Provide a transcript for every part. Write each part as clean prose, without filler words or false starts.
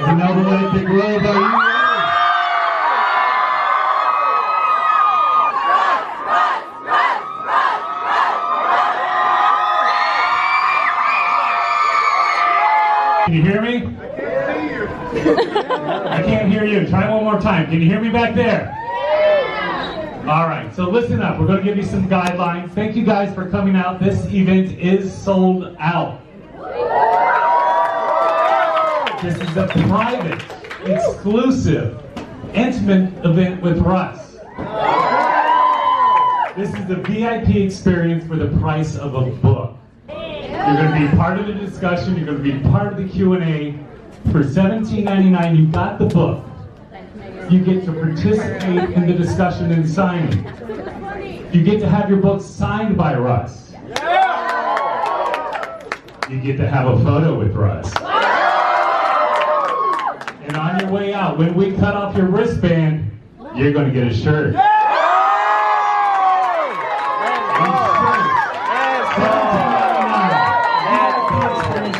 Parental, big love, are you ready? Can you hear me? I can't hear you. Try one more time. Can you hear me back there? All right, so listen up. We're going to give you some guidelines. Thank you guys for coming out. This event is sold out. This is a private, exclusive, intimate event with Russ. This is the VIP experience for the price of a book. You're going to be part of the discussion. You're going to be part of the Q&A. For $17.99, you got the book. You get to participate in the discussion and signing. You get to have your book signed by Russ. You get to have a photo with Russ. And on your way out, when we cut off your wristband, you're going to get a shirt.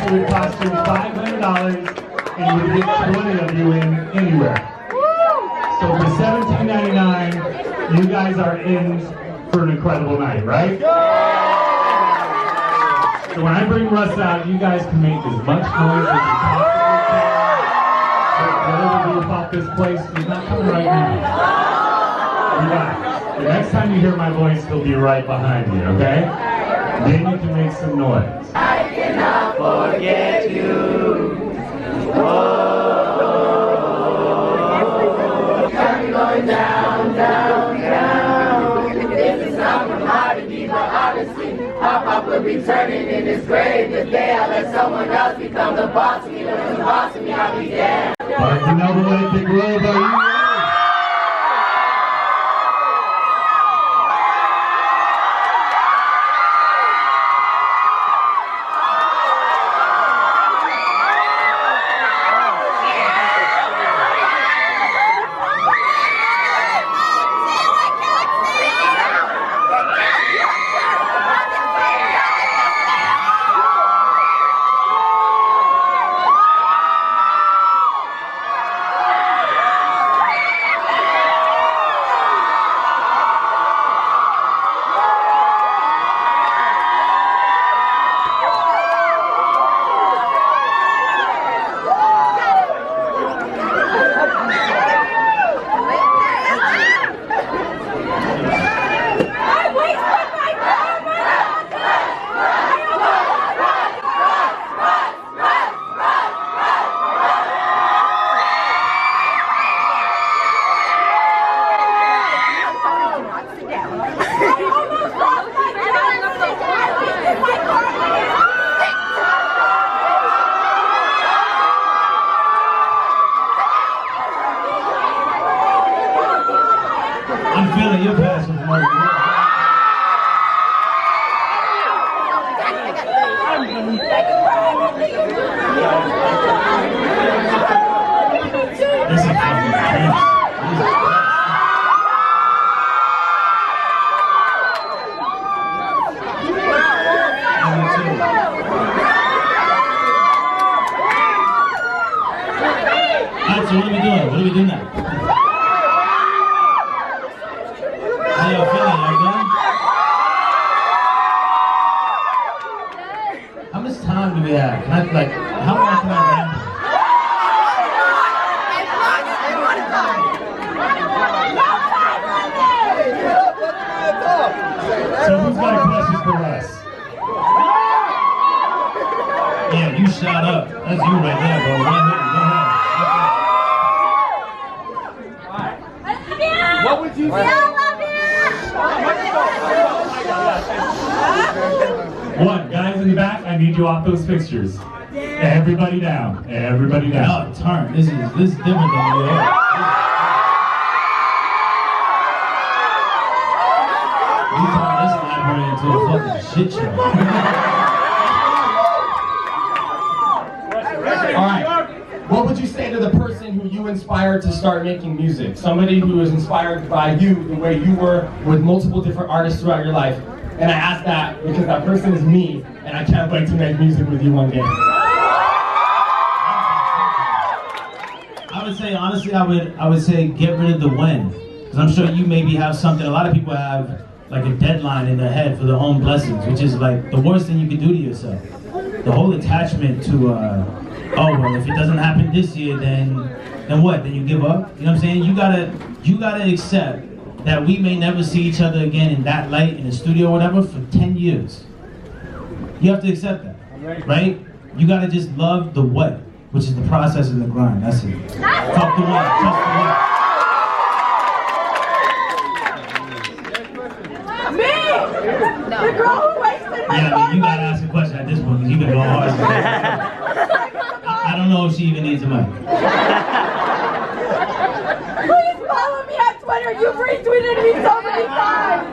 It would cost you $500, and you would get 20 of you in anywhere. So for $17.99, you guys are in for an incredible night, right? So when I bring Russ out, you guys can make as much noise as you possibly can. Whatever you pop this place, he's not coming right now. Relax. The next time you hear my voice, he'll be right behind you, okay? Then you can make some noise. I cannot forget you. I'm going down, down, down. This is not from oddity, but honestly, how Pop will be turning in his grave. The day I let someone else become the boss of me, when the boss of me, I'll be dead. Parental, big love, are you ready? I'm feeling your passion for more. This is fucking intense. Alright, so what are we doing? What are we doing now? How y'all feeling? Y'all good? How much time do we have? Can I, like, how long can I ramble? So who's got a question for us? Yeah, you shot up. That's you right there, bro. Go ahead. What would you say? One, guys in the back, I need you off those fixtures. Everybody down. Everybody down. No, turn. This is different than the other. You turn this library into a fucking shit show. Alright, what would you say to the person who you inspired to start making music? Somebody who was inspired by you, the way you were with multiple different artists throughout your life. And I ask that because that person is me, and I can't wait to make music with you one day. would say, honestly, I would say get rid of the when. Because I'm sure you maybe have something, a lot of people have like a deadline in their head for their own blessings, which is like the worst thing you can do to yourself. The whole attachment to, oh, well, if it doesn't happen this year, then what? Then you give up? You know what I'm saying? You gotta accept that we may never see each other again in that light, in the studio or whatever, for 10 years. You have to accept that, right? You gotta just love the what, which is the process and the grind. That's it. Fuck the what, trust the what. Me! The girl who wasted my Yeah, I mean, you gotta ask a question at this point, because you've been going hard. I don't know if she even needs a mic. Please follow me on Twitter. You've retweeted me so many times.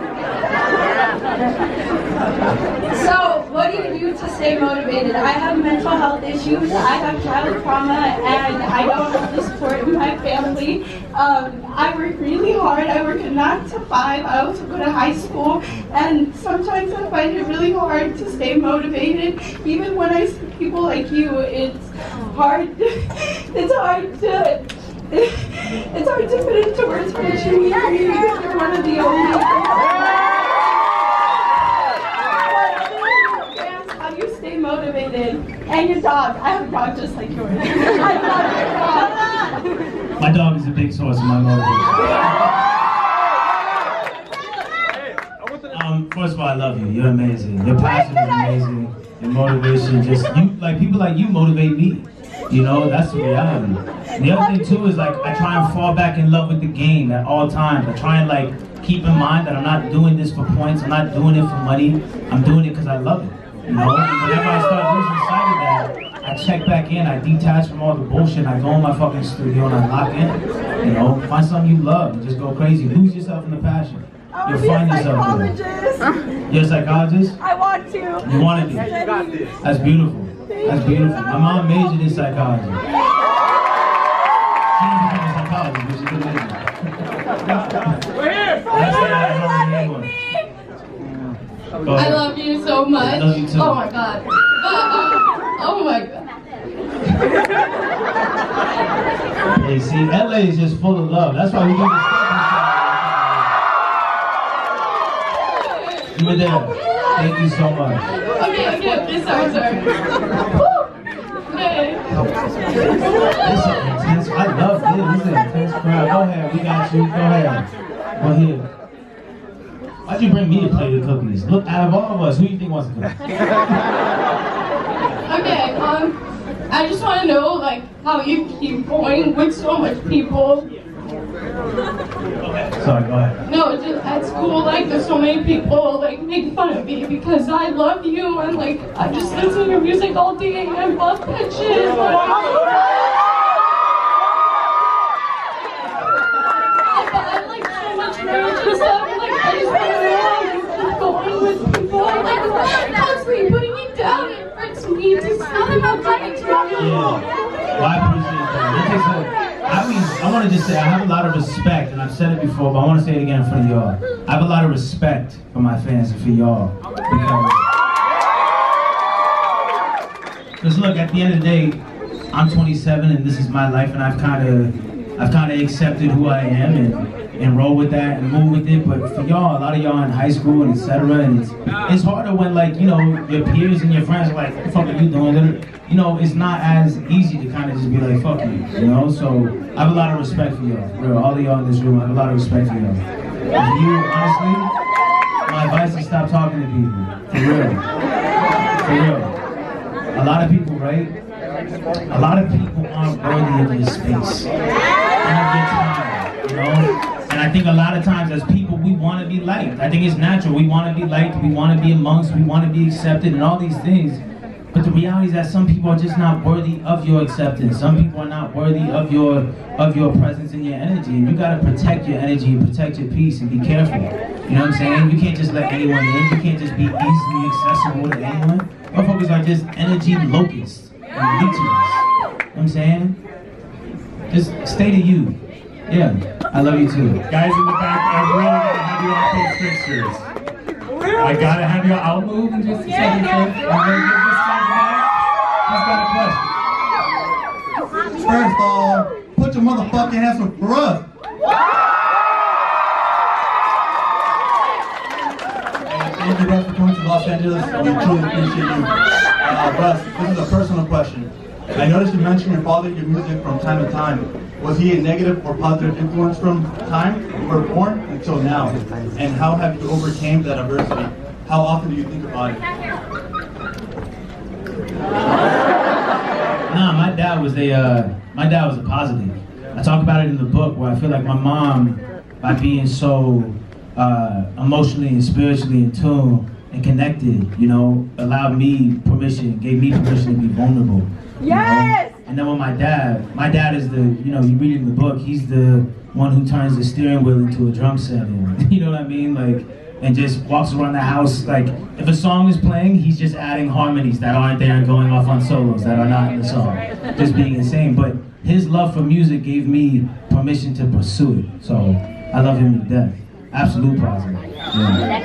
So, what do you do to stay motivated? I have mental health issues, I have child trauma, and I don't have the support in my family. I work really hard. I work a 9 to 5. I also go to high school, and sometimes I find it really hard to stay motivated. Even when I see people like you, it's hard. It's hard to put into words what you mean to me because you're one of the only. How do you stay motivated? And your dog. I have a dog just like yours. I love your dog. My dog is a big source of my motivation. First of all, I love you. You're amazing. Your passion is amazing. Your motivation, people like you motivate me. You know, that's the reality. And the other thing too is like I try and fall back in love with the game at all times. I try and like keep in mind that I'm not doing this for points. I'm not doing it for money. I'm doing it because I love it. You know, and whenever I start losing sight of that, I check back in, I detach from all the bullshit, I go in my fucking studio and I lock in. You know, find something you love and just go crazy. Lose yourself in the passion. You'll find yourself there. You're a psychologist? I want to. You want to be? That's beautiful. That's beautiful. My mom majored in psychology. She didn't become a psychologist, but she could major. We're here. I love you so much. I love you too. Oh my god. Oh my god. Hey, see, LA is just full of love. That's why we do this. You were there. Thank you so much. Okay, sorry. Okay. This is intense. I love this. This is an intense crowd. Go ahead. We got you. Go ahead. Go here. Why'd you bring me to play the cookies? Look, out of all of us, who do you think wants to go? Okay, I just want to know, like, how you keep going with so much people. Sorry, go ahead. No, just at school, like, there's so many people, like, make fun of me because I love you and, like, I just listen to your music all day and I love that shit. But I like so much courage and stuff. Like, I just want to know how you keep going with people. Like, it's constantly putting me down. It hurts me to see how trying to Yeah. Well, I appreciate that. I want to just say I have a lot of respect, and I've said it before, but I want to say it again for y'all. I have a lot of respect for my fans and for y'all. Because look, at the end of the day, I'm 27 and this is my life, and I've kind of accepted who I am and roll with that and move with it. But for y'all, a lot of y'all in high school and etc. And it's harder when, like, you know, your peers and your friends are like, what the fuck are you doing? You know, it's not as easy to kind of just be like, fuck you know? So I have a lot of respect for y'all. For real, all of y'all in this room, I have a lot of respect for y'all. And you, honestly, my advice is stop talking to people. For real. For real. A lot of people, right? A lot of people aren't worthy of your space. And of your time, you know? And I think a lot of times as people, we want to be liked. I think it's natural. We want to be liked, we want to be amongst, we want to be accepted and all these things. But the reality is that some people are just not worthy of your acceptance. Some people are not worthy of your presence and your energy. And you gotta protect your energy and protect your peace and be careful. You know what I'm saying? You can't just let anyone in. You can't just be easily accessible to anyone. Motherfuckers are just energy locusts and leeches. You know what I'm saying? Just stay to you. Yeah, I love you too. Guys in the back, I really gotta have you off those fixtures. I gotta have you. I'll move in just a second. I'm gonna give this guy back. He's got a question. First of all, put your motherfucking hands up for Russ. Thank you, Russ, for coming to Los Angeles. We truly appreciate you. Russ, this is a personal question. I noticed you mentioned your father your music from time to time. Was he a negative or positive influence from time you were born until now? And how have you overcame that adversity? How often do you think about it? Nah, my dad was a positive. I talk about it in the book where I feel like my mom, by being so emotionally and spiritually in tune and connected, you know, allowed me permission, gave me permission to be vulnerable. Yes! You know? And then with my dad is the, you know, you read it in the book, he's the one who turns the steering wheel into a drum set, and, you know what I mean? Like, and just walks around the house, like, if a song is playing, he's just adding harmonies that aren't there and going off on solos that are not in the song. Just being insane. But his love for music gave me permission to pursue it. So I love him to death. Absolute positive. Yeah.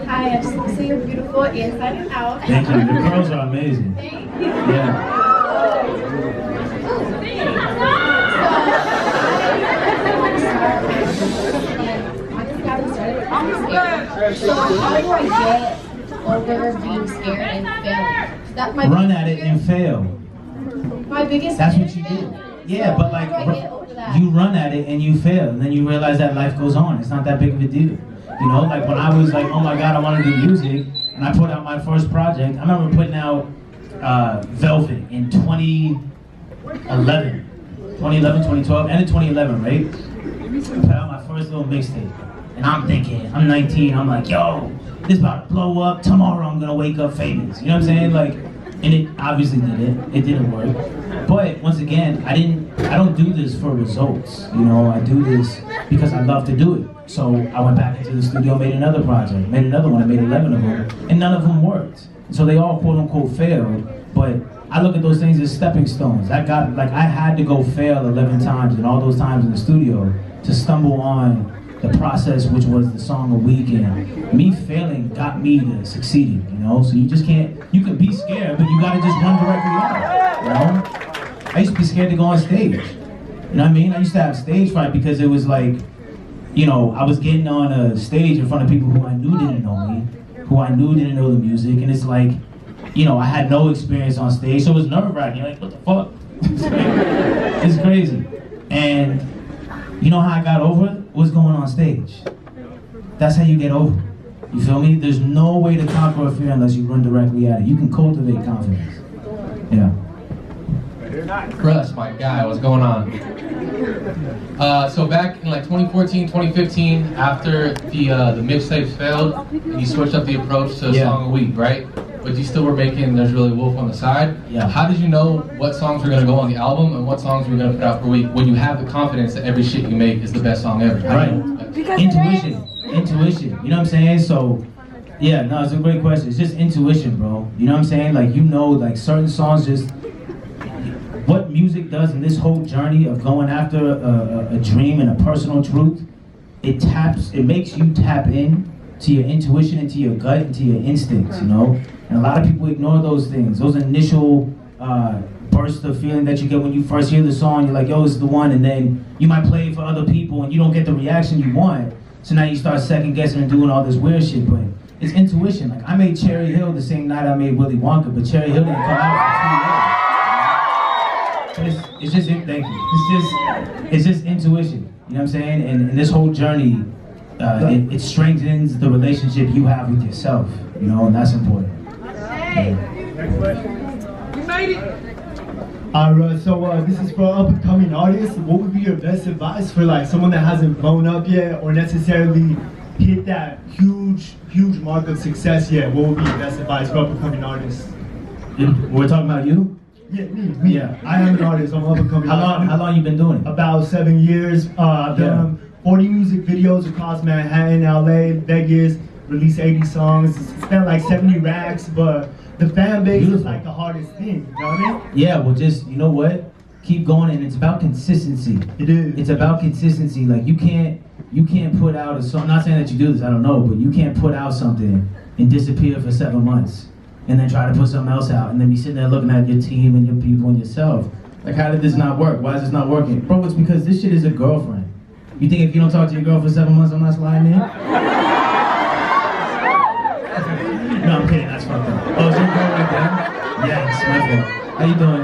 Hi, I just want to say you're beautiful inside and out. Thank you. The girls are amazing. Thank you. Yeah. So how do I get over being scared and failing? That's my Run at it and fail. My biggest That's fear what you is do. failing. Yeah, but like, How do I get over that? you run at it and you fail, and then you realize that life goes on. It's not that big of a deal. You know, like when I was like, oh my God, I want to do music, and I put out my first project. I remember putting out Velvet in 2011, 2012, end of 2011, right? I put out my first little mixtape, and I'm thinking, I'm 19, I'm like, yo, this about to blow up. Tomorrow I'm gonna wake up famous. You know what I'm saying? Like, and it obviously didn't. It didn't work. But once again, I don't do this for results. You know, I do this because I love to do it. So I went back into the studio, made another project, made another one, I made 11 of them, and none of them worked. So they all quote unquote failed, but I look at those things as stepping stones. I had to go fail 11 times, and all those times in the studio to stumble on the process, which was the song a week, and me failing got me to succeeding, you know? So you just can't, you can be scared, but you gotta just run directly at it, you know? I used to be scared to go on stage, you know what I mean? I used to have stage fright because it was like, you know, I was getting on a stage in front of people who I knew didn't know me, who I knew didn't know the music, and it's like, you know, I had no experience on stage, so it was nerve-wracking. Like, what the fuck? It's crazy. And you know how I got over it? What's going on stage. That's how you get over it. You feel me? There's no way to conquer a fear unless you run directly at it. You can cultivate confidence. Yeah. Russ, my guy, what's going on? So back in like 2014, 2015, after the mixtapes failed, and you switched up the approach to a song a week, right? But you still were making There's Really Wolf on the side. Yeah. How did you know what songs were going to go on the album and what songs you were going to put out per week when you have the confidence that every shit you make is the best song ever? Right. Intuition. You know what I'm saying? So, yeah, no, it's a great question. It's just intuition, bro. You know what I'm saying? Like, you know, like certain songs just, what music does in this whole journey of going after a dream and a personal truth, it makes you tap in to your intuition and to your gut and to your instincts, you know? And a lot of people ignore those things, those initial bursts of feeling that you get when you first hear the song. You're like, yo, it's the one, and then you might play it for other people and you don't get the reaction you want. So now you start second guessing and doing all this weird shit, but it's intuition. Like, I made Cherry Hill the same night I made Willy Wonka, but Cherry Hill didn't come out for 2 years. It's just, thank you. It's just intuition, you know what I'm saying? And this whole journey, it strengthens the relationship you have with yourself, you know, and that's important. You made it! Alright, so this is for up-and-coming artists. What would be your best advice for like someone that hasn't blown up yet or necessarily hit that huge mark of success yet? What would be your best advice for up-and-coming artists? We're talking about you? Yeah, me. Yeah. I am an artist. I'm up-and-coming. How long you been doing it? About 7 years. I've done 40 music videos across Manhattan, LA, Vegas. Released 80 songs. Spent like 70 racks, but the fan base is like the hardest thing, you know what I mean? Yeah, well, just, you know what? Keep going, and it's about consistency. It is. It's about consistency. Like, you can't put out a song, I'm not saying that you do this, I don't know, but you can't put out something and disappear for 7 months. and then try to put something else out, and then be sitting there looking at your team and your people and yourself. Like, how did this not work? Why is this not working? Bro, it's because this shit is a girlfriend. You think if you don't talk to your girl for 7 months, I'm not sliding in? No, I'm kidding, that's fucked up. Oh, is your girl right there? Yes, my fault. How you doing?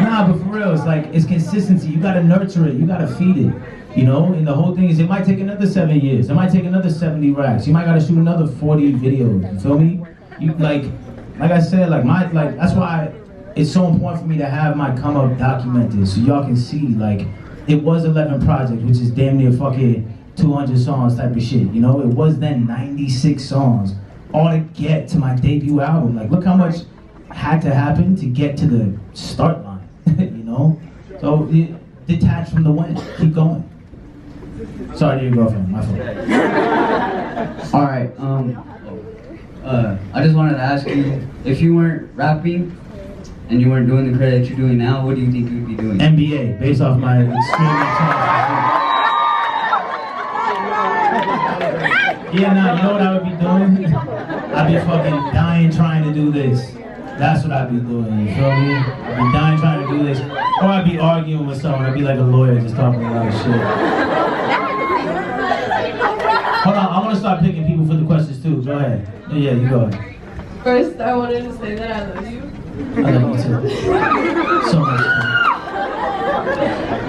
Nah, but for real, it's like, it's consistency. You gotta nurture it, you gotta feed it. You know, and the whole thing is, it might take another 7 years. It might take another 70 racks. You might gotta shoot another 40 videos. You feel me? You like I said, that's why it's so important for me to have my come up documented, so y'all can see, like, it was 11 projects, which is damn near fucking 200 songs type of shit. You know, it was then 96 songs, all to get to my debut album. Like, look how much had to happen to get to the start line. You know, so detach from the wind, keep going. Sorry to your girlfriend, my fault. All right, I just wanted to ask you, if you weren't rapping and you weren't doing the career that you're doing now, what do you think you would be doing? NBA, based off my extreme Yeah, nah, you know what I would be doing? I'd be fucking dying trying to do this. That's what I'd be doing, you feel me? I'd be dying trying to do this. Or I'd be arguing with someone. I'd be like a lawyer just talking a lot of shit. Hold on, I want to start picking people for the questions too. Go ahead. Yeah, you go ahead. First, I wanted to say that I love you. I love you too. So much.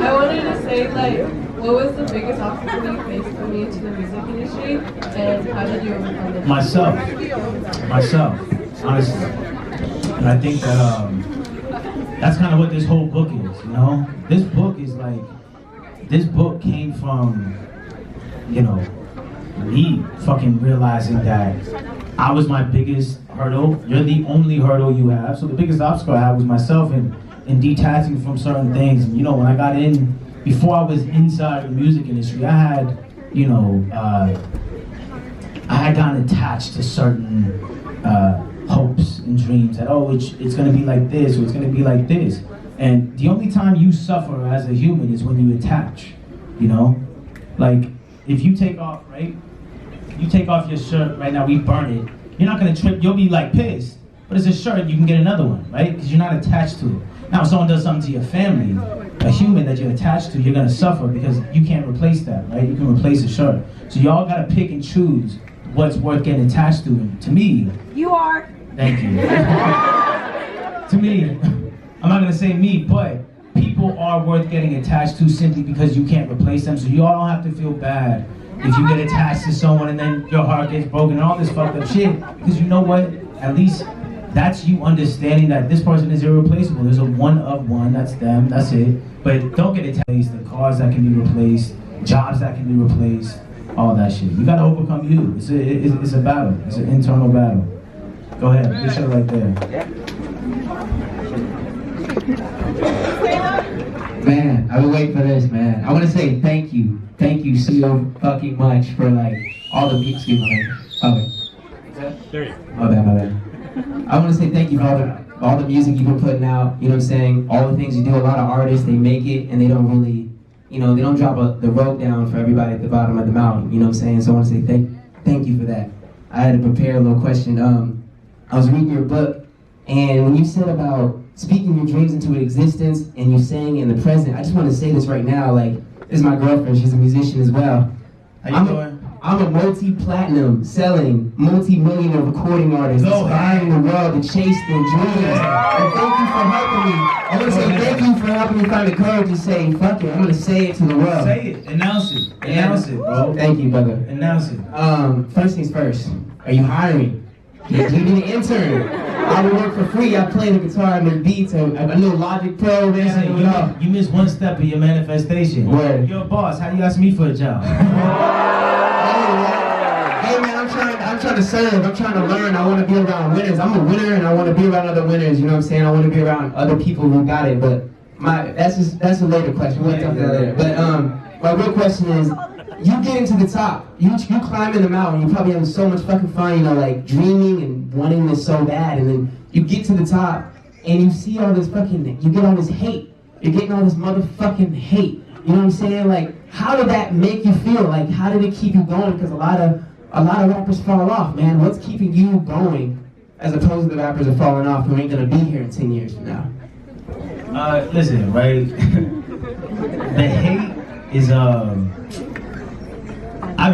I wanted to say, like, what was the biggest obstacle you faced coming into the music industry, and how did you overcome it? Myself, honestly. And I think that that's kind of what this whole book is, you know? This book came from, you know, me fucking realizing that I was my biggest hurdle. You're the only hurdle you have. So the biggest obstacle I had was myself and detaching from certain things. And, you know, when I got in, before I was inside the music industry, I had, you know, I had gotten attached to certain hopes and dreams that, oh, it's gonna be like this, or it's gonna be like this. And the only time you suffer as a human is when you attach, you know? Like, if you take off, right? You take off your shirt right now, we burn it. You're not gonna trip, you'll be like pissed. But it's a shirt, you can get another one, right? Because you're not attached to it. Now, if someone does something to your family, a human that you're attached to, you're gonna suffer because you can't replace that, right? You can replace a shirt. So y'all gotta pick and choose what's worth getting attached to. And to me, you are. Thank you. To me, I'm not gonna say me, but people are worth getting attached to simply because you can't replace them. So you all don't have to feel bad if you get attached to someone and then your heart gets broken and all this fucked up shit. Because you know what? At least that's you understanding that this person is irreplaceable. There's a one of one, that's them, that's it. But don't get attached to cars that can be replaced, jobs that can be replaced, all that shit. You gotta overcome you. It's a battle. It's an internal battle. Go ahead, this shit right there. Man, I've been waiting for this, man. I want to say thank you so fucking much for like all the music. Excuse me. Oh, wait. My bad. I want to say thank you for all the music you've been putting out. You know what I'm saying? All the things you do. A lot of artists, they make it and they don't really, you know, they don't drop the rope down for everybody at the bottom of the mountain. You know what I'm saying? So I want to say thank you for that. I had to prepare a little question. I was reading your book, and when you said about speaking your dreams into existence and you're saying in the present, I just want to say this right now, like, this is my girlfriend, she's a musician as well. How you doing? I'm a multi-platinum selling, multi-millionaire recording artist, inspiring the world to chase their dreams. And thank you for helping me. I want to say thank you for helping me find the courage to say, fuck it, I'm going to say it to the world. Say it, announce it, bro. Thank you, brother. Announce it. First things first, are you hiring? Do you need an intern? I would work for free. I play the guitar and the beats. A little Logic Pro. Listen, you missed one step of your manifestation. Word. You're a boss. How do you ask me for a job? Hey man, I'm trying to serve. I'm trying to learn. I want to be around winners. I'm a winner and I want to be around other winners. You know what I'm saying? I want to be around other people who got it. But that's a later question. We'll talk about that later. But my real question is, you getting to the top, you climbing the mountain, you probably having so much fucking fun, you know, like dreaming and wanting this so bad, and then you get to the top and you see all this fucking, you get all this hate. You're getting all this motherfucking hate. You know what I'm saying? Like, how did that make you feel? Like, how did it keep you going? Because a lot of a lot of rappers fall off, man. What's keeping you going as opposed to the rappers are falling off who ain't gonna be here in 10 years from now? Listen, right? The hate is, I've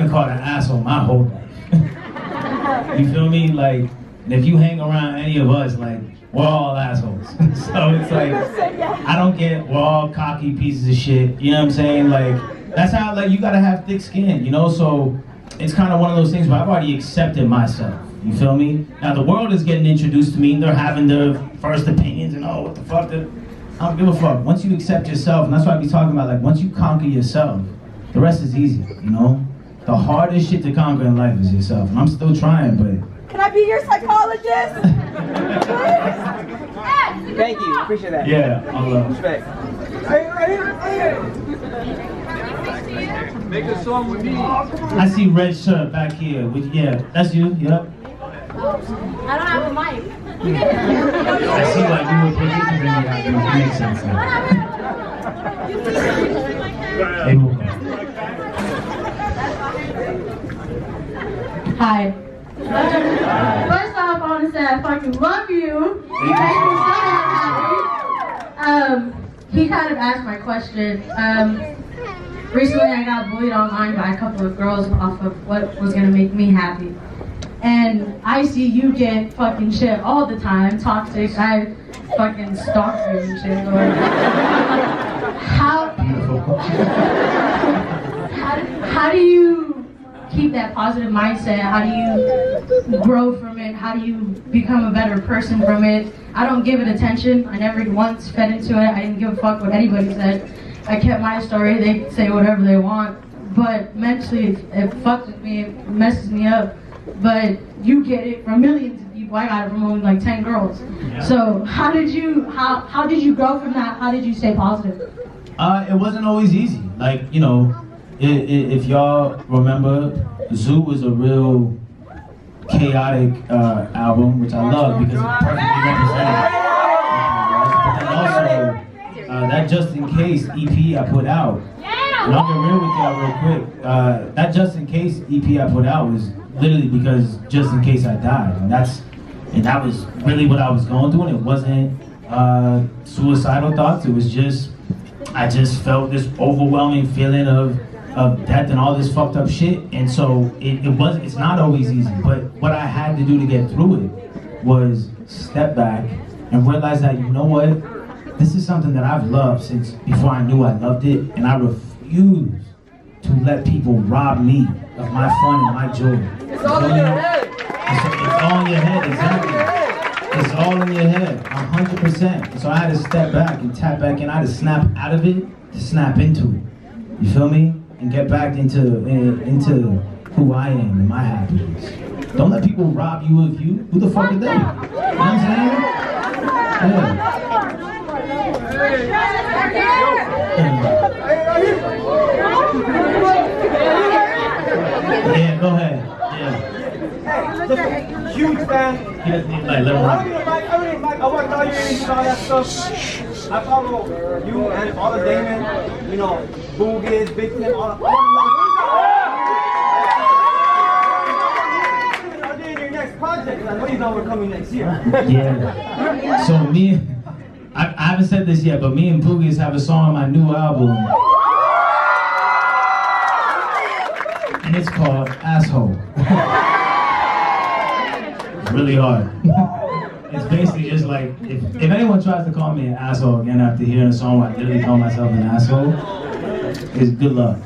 been called an asshole my whole life. You feel me? Like, if you hang around any of us, like, we're all assholes. So it's like, I don't get, we're all cocky pieces of shit. You know what I'm saying? Like, that's how, like, you gotta have thick skin, you know? So it's kind of one of those things where I've already accepted myself. You feel me? Now the world is getting introduced to me, and they're having their first opinions and what the fuck, I don't give a fuck. Once you accept yourself, and that's what I be talking about, like, once you conquer yourself, the rest is easy, you know? The hardest shit to conquer in life is yourself, and I'm still trying, but... Can I be your psychologist? Thank you, appreciate that. Yeah, I'll Respect. Make a song with me. I see red shirt back here. Yeah, that's you, yep. I don't have a mic. I see why you were predicting that. It makes sense. Hey, we'll go. Hi. First off, I want to say I fucking love you. You make me so happy. He kind of asked my question. Recently, I got bullied online by a couple of girls off of what was gonna make me happy. And I see you get fucking shit all the time, toxic. I fucking stalk you and shit. Or how do you keep that positive mindset? How do you grow from it? How do you become a better person from it? I don't give it attention. I never once fed into it. I didn't give a fuck what anybody said. I kept my story. They can say whatever they want. But mentally, it fucks with me. It messes me up. But you get it from millions of people. I got it from only like 10 girls. Yeah. So how did you grow from that? How did you stay positive? It wasn't always easy. Like, you know, if y'all remember, Zoo was a real chaotic album, which I love because it perfectly represented. But then also, that Just In Case EP I put out, and I'll get real with y'all real quick, that Just In Case EP I put out was literally because just in case I died, and that was really what I was going through, and it wasn't suicidal thoughts. It was just, I just felt this overwhelming feeling of death and all this fucked up shit, and so it's not always easy, but what I had to do to get through it was step back and realize that, you know what, this is something that I've loved since before I knew I loved it, and I refuse to let people rob me of my fun and my joy. It's all in your head. It's all in your head, exactly. It's all in your head, 100%. So I had to step back and tap back in. I had to snap out of it to snap into it. You feel me? And get back into who I am and my happiness. Don't let people rob you of you. Who the fuck are they? You know what I'm saying? Yeah, go ahead. Yeah. Hey, just a huge fan. He doesn't need like let him I rock. don't need a mic, I want to know you and all that stuff. I follow you and all the Damon, you know, Boogies, Big Tim, all the Are they in your next project? I know you know we're coming next year. Yeah. So I haven't said this yet, but me and Boogies have a song on my new album. And it's called Asshole. It's really hard. It's basically just like, if anyone tries to call me an asshole again after hearing a song where I literally call myself an asshole, it's good luck.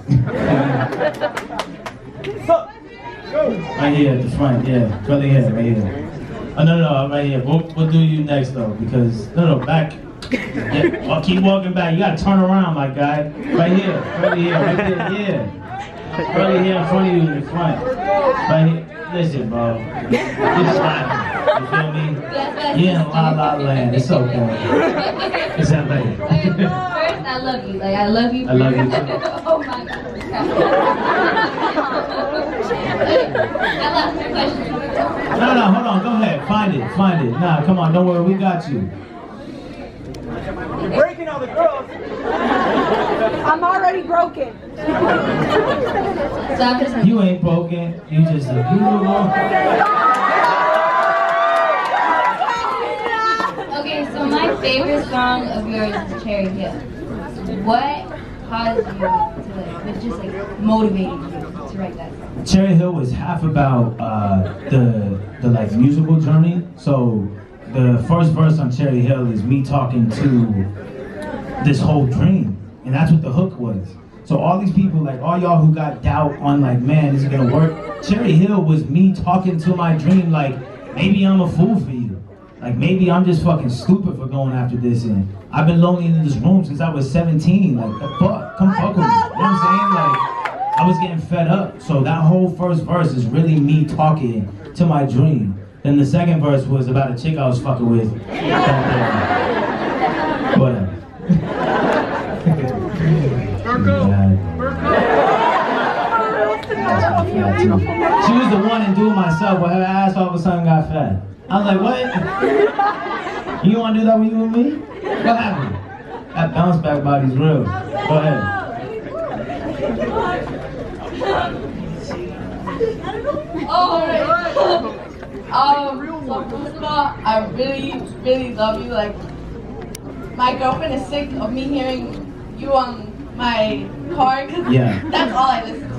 Right here at the front, yeah. Brother here, right here. Oh, no, right here. We'll do you next though, because, back. Yeah, well, keep walking back. You gotta turn around, my guy. Right here, right there, yeah. Right here in front of you in the front. Right here. Listen, bro. You're slapping. You feel me? You're in La La Land. It's okay. It's LA. First, I love you. Like, I love you. I love you too. Oh my God. I lost my question. No, hold on. Go ahead. Find it. Nah, come on. Don't worry. We got you. You're breaking all the girls. I'm already broken. You ain't broken. You just a beautiful. Okay, so my favorite song of yours is Cherry Hill. What caused you to what just motivated you to write that song? Cherry Hill was half about the like musical journey. So the first verse on Cherry Hill is me talking to this whole dream, and that's what the hook was. So all these people, like all y'all who got doubt on like, man, is it gonna work? Cherry Hill was me talking to my dream, like maybe I'm a fool for you. Like maybe I'm just fucking stupid for going after this, and I've been lonely in this room since I was 17. Like, fuck, come fuck with me. You know what I'm saying? Like, I was getting fed up. So that whole first verse is really me talking to my dream. Then the second verse was about a chick I was fucking with. Whatever. She was the one and do it myself, but her ass all of a sudden got fat. I was like, what? You want to do that with you and me? What happened? That bounce back body's real. Go ahead. So first of all, I really love you. Like, my girlfriend is sick of me hearing you on my car, because that's all I listen to.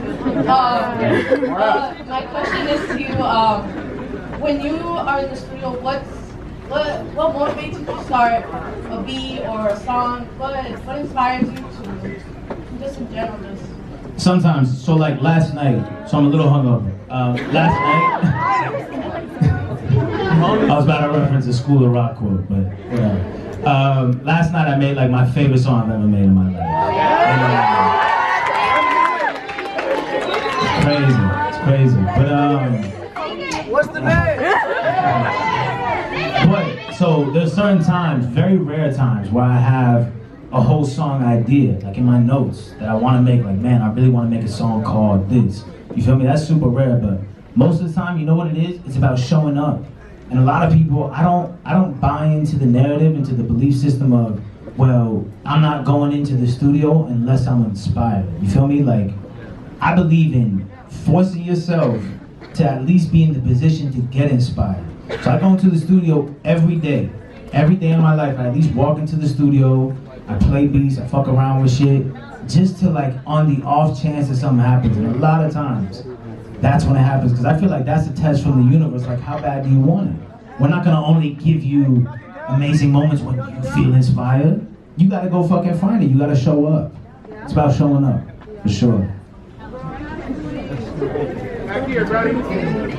My question is to you, when you are in the studio, what motivates you to start a beat or a song? What inspires you to, just in general, just... Sometimes, so like last night, so I'm a little hungover. Last night, I was about to reference a School of Rock quote, but whatever. Last night I made like my favorite song I've ever made in my life. And, it's crazy. But what's the name? But so there's certain times, very rare times, where I have a whole song idea, like in my notes, that I want to make. Like, man, I really want to make a song called this. You feel me? That's super rare, but most of the time, you know what it is? It's about showing up. And a lot of people, I don't buy into the narrative, into the belief system of, well, I'm not going into the studio unless I'm inspired. You feel me? Like, I believe in forcing yourself to at least be in the position to get inspired. So I go into the studio every day. Every day of my life, I at least walk into the studio, I play beats, I fuck around with shit, just to like, on the off chance that something happens. And a lot of times, that's when it happens, because I feel like that's a test from the universe. Like, how bad do you want it? We're not gonna only give you amazing moments when you feel inspired. You gotta go fucking find it. You gotta show up. It's about showing up, for sure.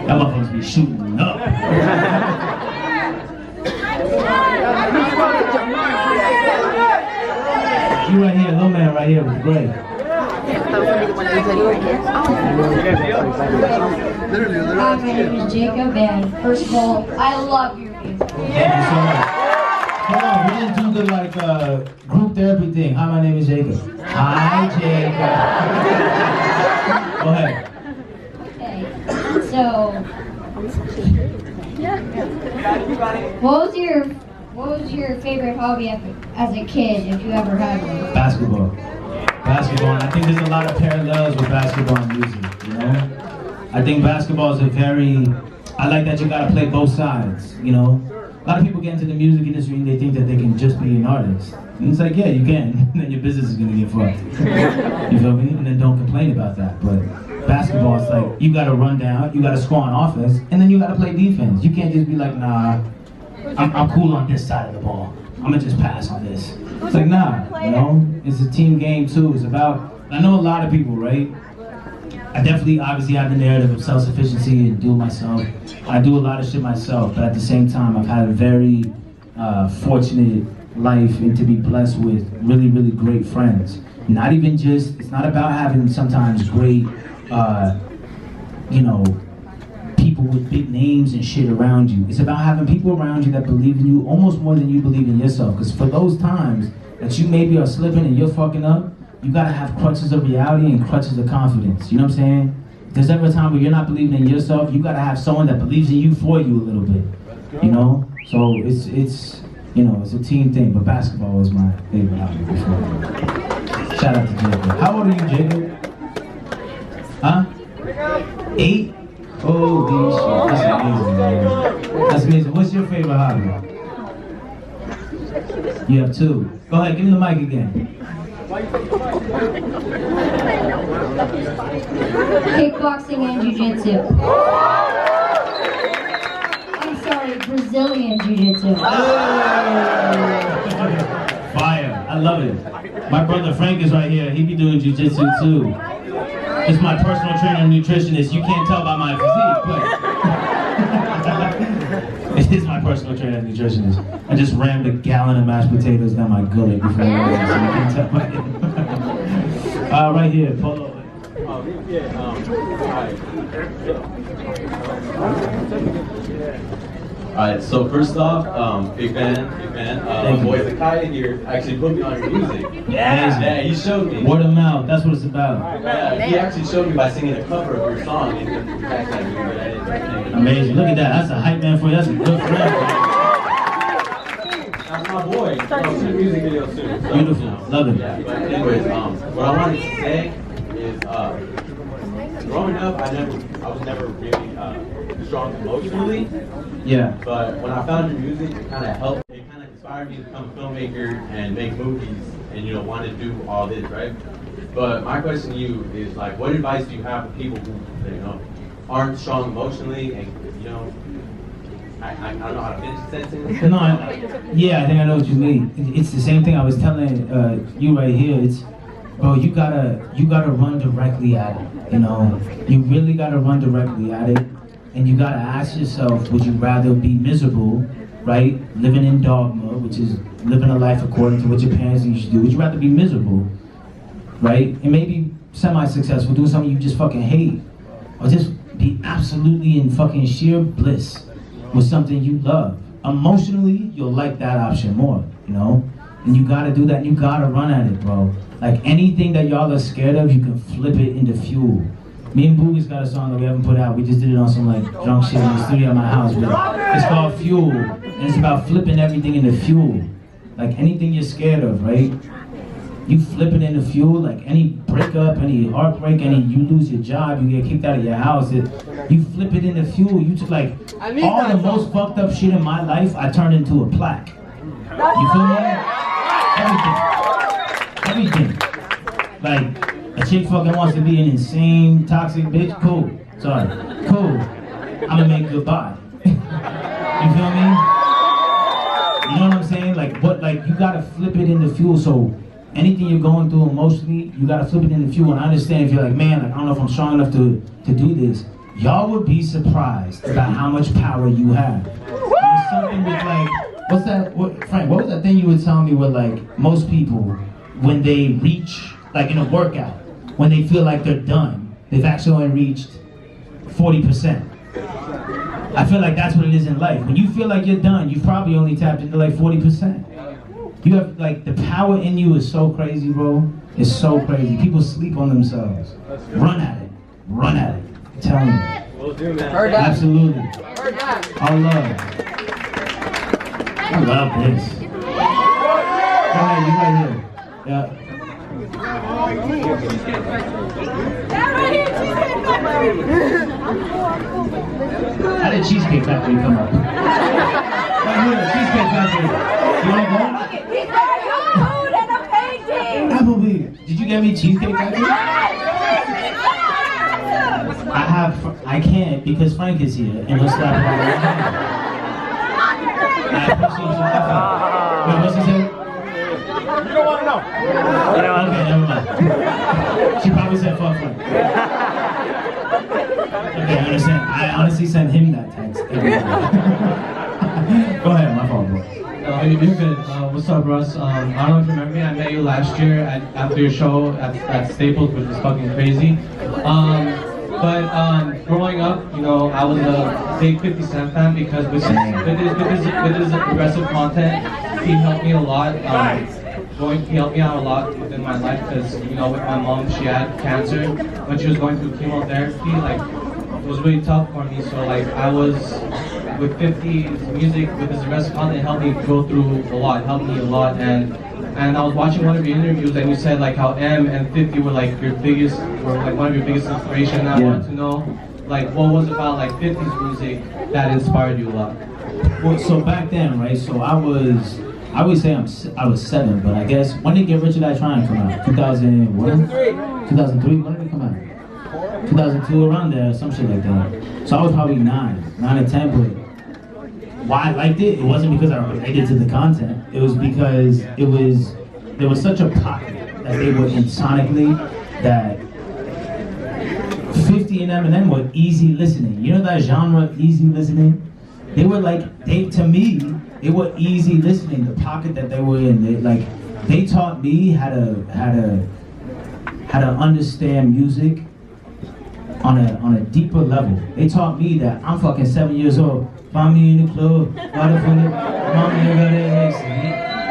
That motherfuckers be shooting up. You right here, little man right here with the gray. Hi, my name is Jacob, and first of all, I love your music. Thank you so much. Hold on, we didn't do the like group therapy thing. Hi, my name is Jacob. Hi, Jacob. Go ahead. Okay, so what was your favorite hobby as a kid, if you ever had one? Basketball. Basketball, and I think there's a lot of parallels with basketball and music, you know? I think basketball is I like that you gotta play both sides, you know? A lot of people get into the music industry and they think that they can just be an artist. And it's like, yeah, you can, and then your business is gonna get fucked. You feel me? And then don't complain about that. But basketball, it's like, you gotta run down, you gotta score on offense, and then you gotta play defense. You can't just be like, nah, I'm cool on this side of the ball. I'm gonna just pass on this. It's like, nah, you know? It's a team game too. It's about, I know a lot of people, right? I definitely obviously have the narrative of self-sufficiency and do it myself. I do a lot of shit myself, but at the same time, I've had a very fortunate life and to be blessed with really, really great friends. Not even just, it's not about having sometimes great, you know, people with big names and shit around you. It's about having people around you that believe in you almost more than you believe in yourself. Because for those times that you maybe are slipping and you're fucking up, you gotta have crutches of reality and crutches of confidence. You know what I'm saying? If there's ever a time where you're not believing in yourself, you gotta have someone that believes in you for you a little bit. You know? So it's you know, it's a team thing, but basketball was my favorite hobby before. Shout out to Jacob. How old are you, Jacob? Huh? 8? Holy shit, that's amazing, man. That's amazing. What's your favorite hobby? You have 2. Go ahead, give me the mic again. Kickboxing and jiu-jitsu. I'm sorry, Brazilian jiu-jitsu. Fire, I love it. My brother Frank is right here. He be doing jiu-jitsu too. It's my personal trainer and nutritionist. You can't tell by my physique, but it is my personal trainer and nutritionist. I just rammed a gallon of mashed potatoes down my gullet before I went in, so you can't tell by it. Right here, Polo. Alright, so first off, big fan. My boy Zakaya here actually put me on your music. Yeah, he showed me. Word of mouth, that's what it's about. Yeah, he actually showed me by singing a cover of your song and hashtag me, but I didn't. Amazing, look at that, that's a hype man for you, that's a good friend. That's my boy. I'll shoot a music video soon. So, Beautiful, love it. Yeah, but anyways, what I wanted to say is, growing up, I was never really strong emotionally. Yeah. But when I found your music, it kind of helped. It kind of inspired me to become a filmmaker and make movies and, want to do all this, right? But my question to you is, like, what advice do you have for people who, aren't strong emotionally and, I don't know how to finish the sentence. No, yeah, I think I know what you mean. It's the same thing I was telling you right here. It's, bro, you gotta run directly at it. You really gotta run directly at it, and you gotta ask yourself, would you rather be miserable, right, living in dogma, which is living a life according to what your parents used to do? Would you rather be miserable, right, and maybe semi-successful, doing something you just fucking hate, or just be absolutely in fucking sheer bliss with something you love? Emotionally, you'll like that option more, and you gotta do that, and you gotta run at it, bro. Like, anything that y'all are scared of, you can flip it into fuel. Me and Boogie's got a song that we haven't put out. We just did it on some like drunk shit in the studio at my house. But it's called Fuel, and it's about flipping everything into fuel. Like, anything you're scared of, right? You flip it into fuel. Like, any breakup, any heartbreak, you lose your job, you get kicked out of your house. You flip it into fuel. You just like all the most fucked up shit in my life, I turned into a plaque. You feel me? Everything. Like, a chick fucking wants to be an insane, toxic bitch, cool. Sorry, cool. I'ma make goodbye. You feel me? You know what I'm saying? Like, you gotta flip it into fuel. So anything you're going through emotionally, you gotta flip it into fuel. And I understand if you're like, man, I don't know if I'm strong enough to do this. Y'all would be surprised about how much power you have. There's something with like, Frank, what was that thing you were telling me with like, most people, when they reach, like in a workout, when they feel like they're done, they've actually only reached 40%. I feel like that's what it is in life. When you feel like you're done, you've probably only tapped into like 40%. You have, like, the power in you is so crazy, bro. It's so crazy. People sleep on themselves. Run at it. Run at it. I'm telling you. We'll do, man. Absolutely. All love. I love this. Go ahead, you right here. Yeah. How did Cheesecake Factory come up? Right here, Cheesecake Factory. You wanna go? Applebee's. Did you get me Cheesecake Factory? I can't because Frank is here and he'll slap it out. I appreciate you laughing. Wait, what's he say? You don't want to know. Okay, never mind. She probably said fuck Frank. Okay, I understand. I honestly sent him that text. Go ahead, my fault, bro. You're good. What's up, Russ? I don't know if you remember me. I met you last year after your show at Staples, which was fucking crazy. But growing up, I was a big 50 Cent fan because with his aggressive content, he helped me a lot. He helped me out a lot within my life because, with my mom, she had cancer. When she was going through chemotherapy, it was really tough for me. So, I was with 50's music, with his aggressive content, it helped me go through a lot, helped me a lot. And and I was watching one of your interviews, and you said like how M and 50 were like your biggest, or like one of your biggest inspiration. And I wanted to know, like, what was about like 50's music that inspired you a lot? Well, so back then, right? So I would say I was 7, but I guess when did Get Rich or Die Trying come out? 2001? 2003. When did it come out? 2002, around there, some shit like that. So I was probably 9 or 10, but why I liked it, it wasn't because I related to the content. It was because there was such a pocket that they were in sonically that 50 and Eminem were easy listening. You know that genre, easy listening? They were like, to me, they were easy listening. The pocket that they were in, they taught me how to understand music on a deeper level. They taught me that I'm fucking 7 years old. Find me in the club. Why the fuck? Mommy, you got it.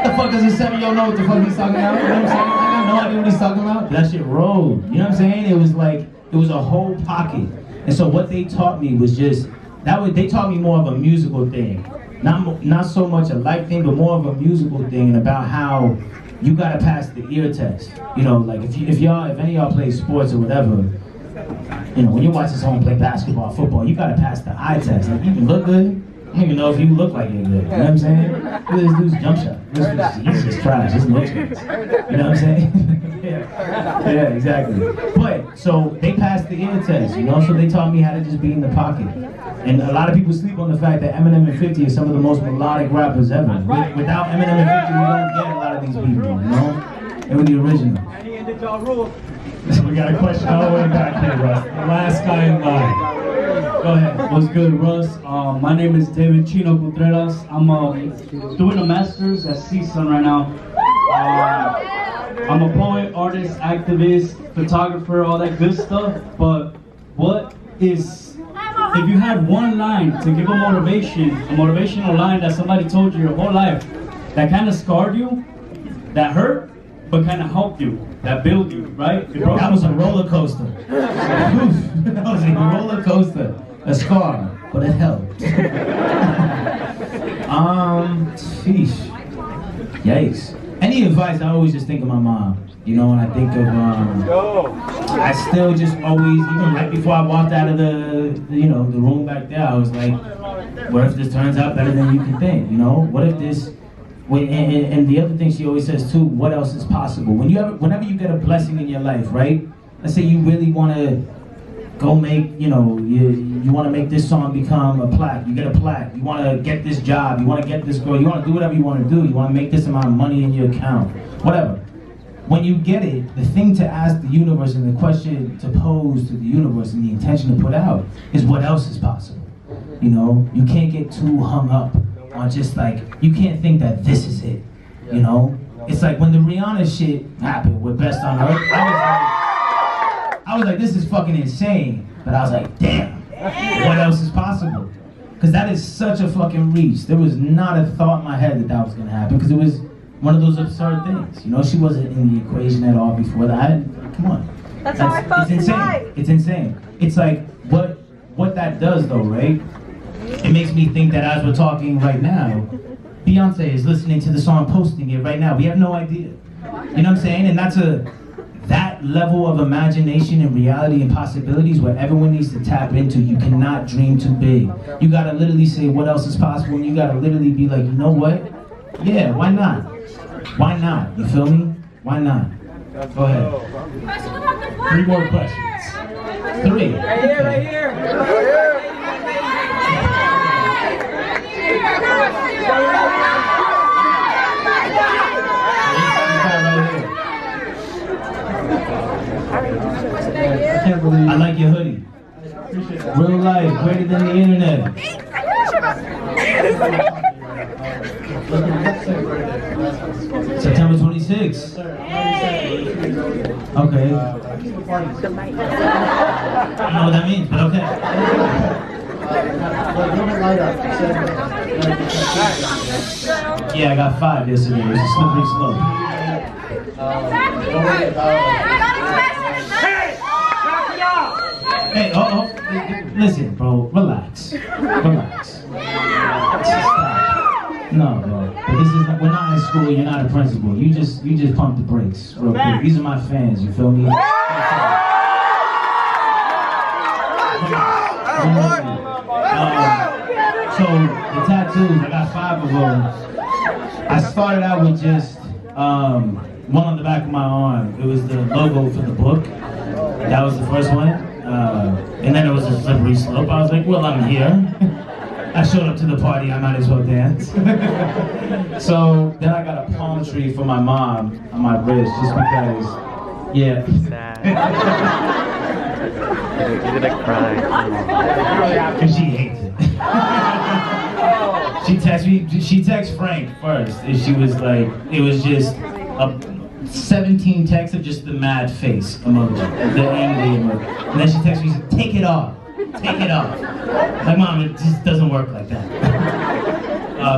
The fuck does a 7-year-old know what the fuck he's talking about? You know what I'm saying? I got no idea what he's talking about. That shit rolled. You know what I'm saying? It was like, it was a whole pocket. And so what they taught me was just, they taught me more of a musical thing. Not so much a life thing, but more of a musical thing, and about how you gotta pass the ear test. You know, like if any of y'all play sports or whatever, you know, when you're watching someone play basketball, football, you gotta pass the eye test. Like, you can look good. I don't even know if you look like you're good. You know what I'm saying? Look at this dude's jump shot. He's just trash. His looks good. You know what I'm saying? Yeah, exactly. But, so they passed the ear test, you know? So they taught me how to just be in the pocket. And a lot of people sleep on the fact that Eminem and 50 are some of the most melodic rappers ever. Without Eminem and 50, we don't get a lot of these people, you know? They were the original. We got a question all the way back here, Russ. The last guy in line. Go ahead. What's good, Russ? My name is David Chino Contreras. I'm doing a master's at CSUN right now. I'm a poet, artist, activist, photographer, all that good stuff. But if you had one line to give a motivational line that somebody told you your whole life, that kind of scarred you, that hurt, but kind of helped you, that built you, right? That was a roller coaster. That was a roller coaster. A scar, but it helped. Sheesh. Yikes. Any advice, I always just think of my mom. You know, when I think of, I still just always, even right before I walked out of the room back there, I was like, what if this turns out better than you can think, you know? What if this, and the other thing she always says too, what else is possible? Whenever you get a blessing in your life, right? Let's say you really want to go make, you want to make this song become a plaque. You get a plaque. You want to get this job. You want to get this girl. You want to do whatever you want to do. You want to make this amount of money in your account. Whatever. When you get it, the thing to ask the universe and the question to pose to the universe and the intention to put out is what else is possible. You know, you can't get too hung up on just like, you can't think that this is it. You know, it's like when the Rihanna shit happened with Best on Earth, I was like, this is fucking insane. But I was like, damn, what else is possible? Because that is such a fucking reach. There was not a thought in my head that was gonna happen, because it was one of those absurd things. You know, she wasn't in the equation at all before that. Come on. That's how I felt it's insane. tonight. It's insane. It's like, what that does though, right? It makes me think that as we're talking right now, Beyonce is listening to the song, posting it right now. We have no idea. You know what I'm saying? And that level of imagination and reality and possibilities where everyone needs to tap into. You cannot dream too big. You gotta literally say what else is possible, and you gotta literally be like, you know what? Yeah, why not? Why not? You feel me? Why not? Go ahead. 3 more questions. 3. Right here, right here. I can't believe I like your hoodie. Real life, greater than the internet. September 26th. Okay. I don't know what that means, but okay. Yeah, I got 5 yesterday. It was a slippery slope. Hey, listen, bro, relax. Stop. No, no. But this is we're not in school. You're not a principal. You just pump the brakes real quick. These are my fans. You feel me? So the tattoos, I got 5 of them. I started out with just one on the back of my arm. It was the logo for the book. That was the first one. And then it was a slippery slope. I was like, well, I'm here. I showed up to the party, I might as well dance. So then I got a palm tree for my mom on my wrist just because, yeah. You're gonna cry. Because she hates it. She texted Frank first, and she was like, it was just a 17 texts of just the mad face emoji, the angry emoji. And then she texted me, she said, take it off. Take it off. Like, Mom, it just doesn't work like that.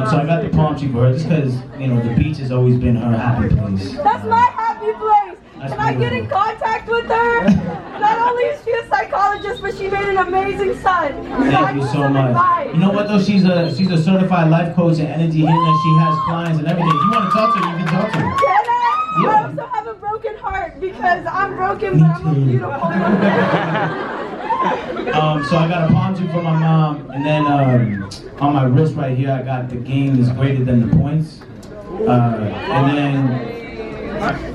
So I got the palm tree for her just because, you know, the beach has always been her happy place. That's my happy place. Can I get in contact with her? Not only is she a psychologist, but she made an amazing son. Thank you so much. You know what though? She's a certified life coach and energy healer. She has clients and everything. If you want to talk to her, you can talk to her. Can I? Yeah. I also have a broken heart because I'm broken, but I'm a beautiful woman. So I got a palm tree for my mom, and then on my wrist right here, I got the game is greater than the points. And then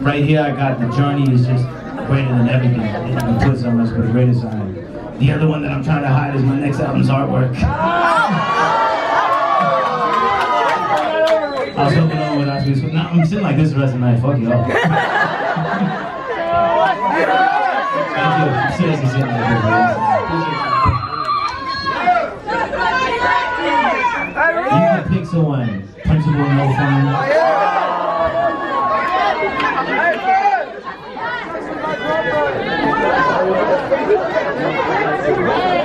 right here, I got the journey is just greater than everything. I didn't even put so much for the greater sign. The other one that I'm trying to hide is my next album's artwork. I was hoping no one would ask me this. Nah, I'm sitting like this the rest of the night. Fuck y'all. Thank you. I'm seriously sitting like this. You can pick someone. Principal, no fun.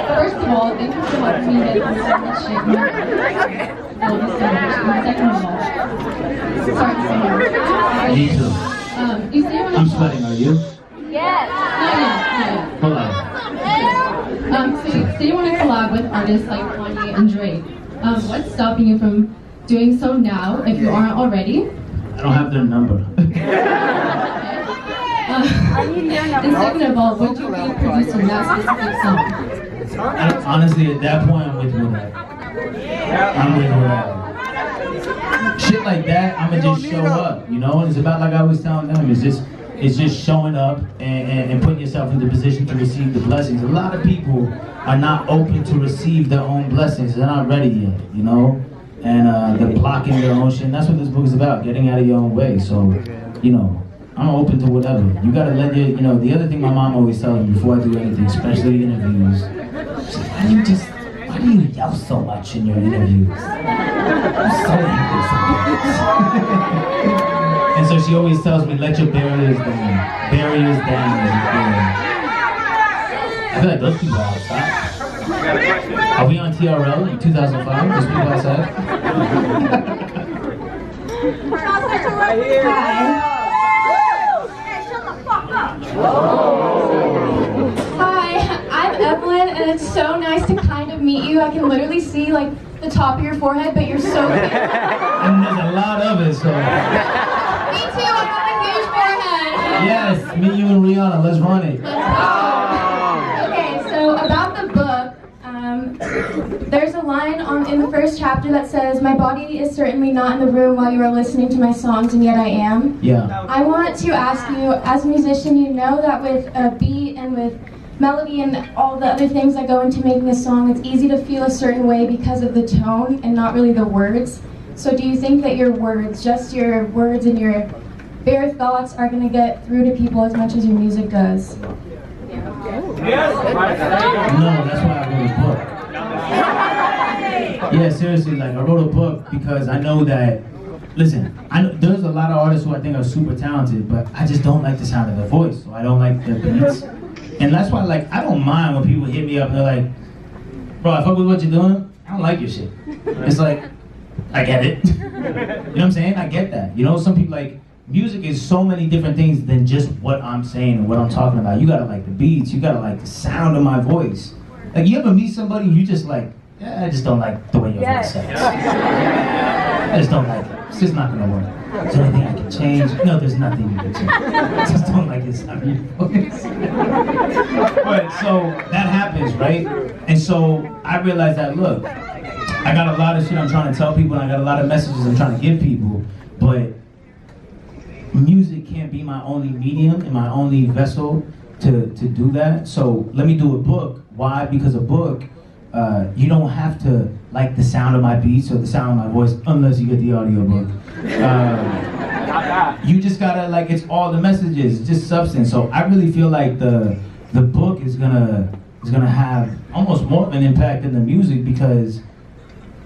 First of all, thank you so much for me getting so much shit. Second of all, sorry to say Me too. you say you want to I'm sweating, are you? Yes. Not yet. Hold on. So you say you want to collab with artists like Kanye and Drake. What's stopping you from doing so now if you aren't already? I don't have their number. And second of all, would you be producing that specific song? Honestly, at that point, I'm with that. I'm with that. Shit like that, I'ma just show up, you know? And it's about, like I was telling them, it's just showing up and putting yourself in the position to receive the blessings. A lot of people are not open to receive their own blessings. They're not ready yet, you know? And they're blocking their own shit. And that's what this book is about, getting out of your own way. So, you know, I'm open to whatever. You gotta let your, you know, the other thing my mom always tells me before I do anything, especially interviews, she's like, why do you yell so much in your interviews? I'm so angry sometimes. And so she always tells me, let your barriers down. Barriers down. I feel like those people are outside. Are we on TRL in 2005? Those people outside? Hi, I'm Evelyn, and it's so nice to kind of meet you. I can literally see like the top of your forehead, but you're so cute. And there's a lot of it, so. Me too, I have a huge forehead. Yes, me, you, and Rihanna, let's run it. Okay, so about the book, there's a line in the first chapter that says, "My body is certainly not in the room while you are listening to my songs, and yet I am." Yeah. I want to ask you, as a musician, you know that with a beat and with melody and all the other things that go into making a song, it's easy to feel a certain way because of the tone and not really the words. So do you think that your words, just your words and your bare thoughts, are going to get through to people as much as your music does? No, that's why I wrote a book. Yeah, seriously, like I wrote a book because I know that, listen, I know there's a lot of artists who I think are super talented, but I just don't like the sound of their voice, so I don't like their beats. And that's why, like, I don't mind when people hit me up and they're like, bro, I fuck with what you're doing, I don't like your shit. It's like, I get it. You know what I'm saying? I get that. You know, some people, like, music is so many different things than just what I'm saying and what I'm talking about. You gotta like the beats, you gotta like the sound of my voice. Like, you ever meet somebody and you just like, Yeah, I just don't like the way your voice sounds. I just don't like it. It's just not gonna work. Is there anything I can change? No, there's nothing you can change. I just don't like this sound of your voice. But so that happens, right? And so I realized that, look, I got a lot of shit I'm trying to tell people, and I got a lot of messages I'm trying to give people, but music can't be my only medium and my only vessel to do that. So let me do a book. Why? Because a book, you don't have to like the sound of my beats or the sound of my voice unless you get the audio book. You just gotta, like, it's all the messages, it's just substance. So I really feel like the book is gonna have almost more of an impact than the music, because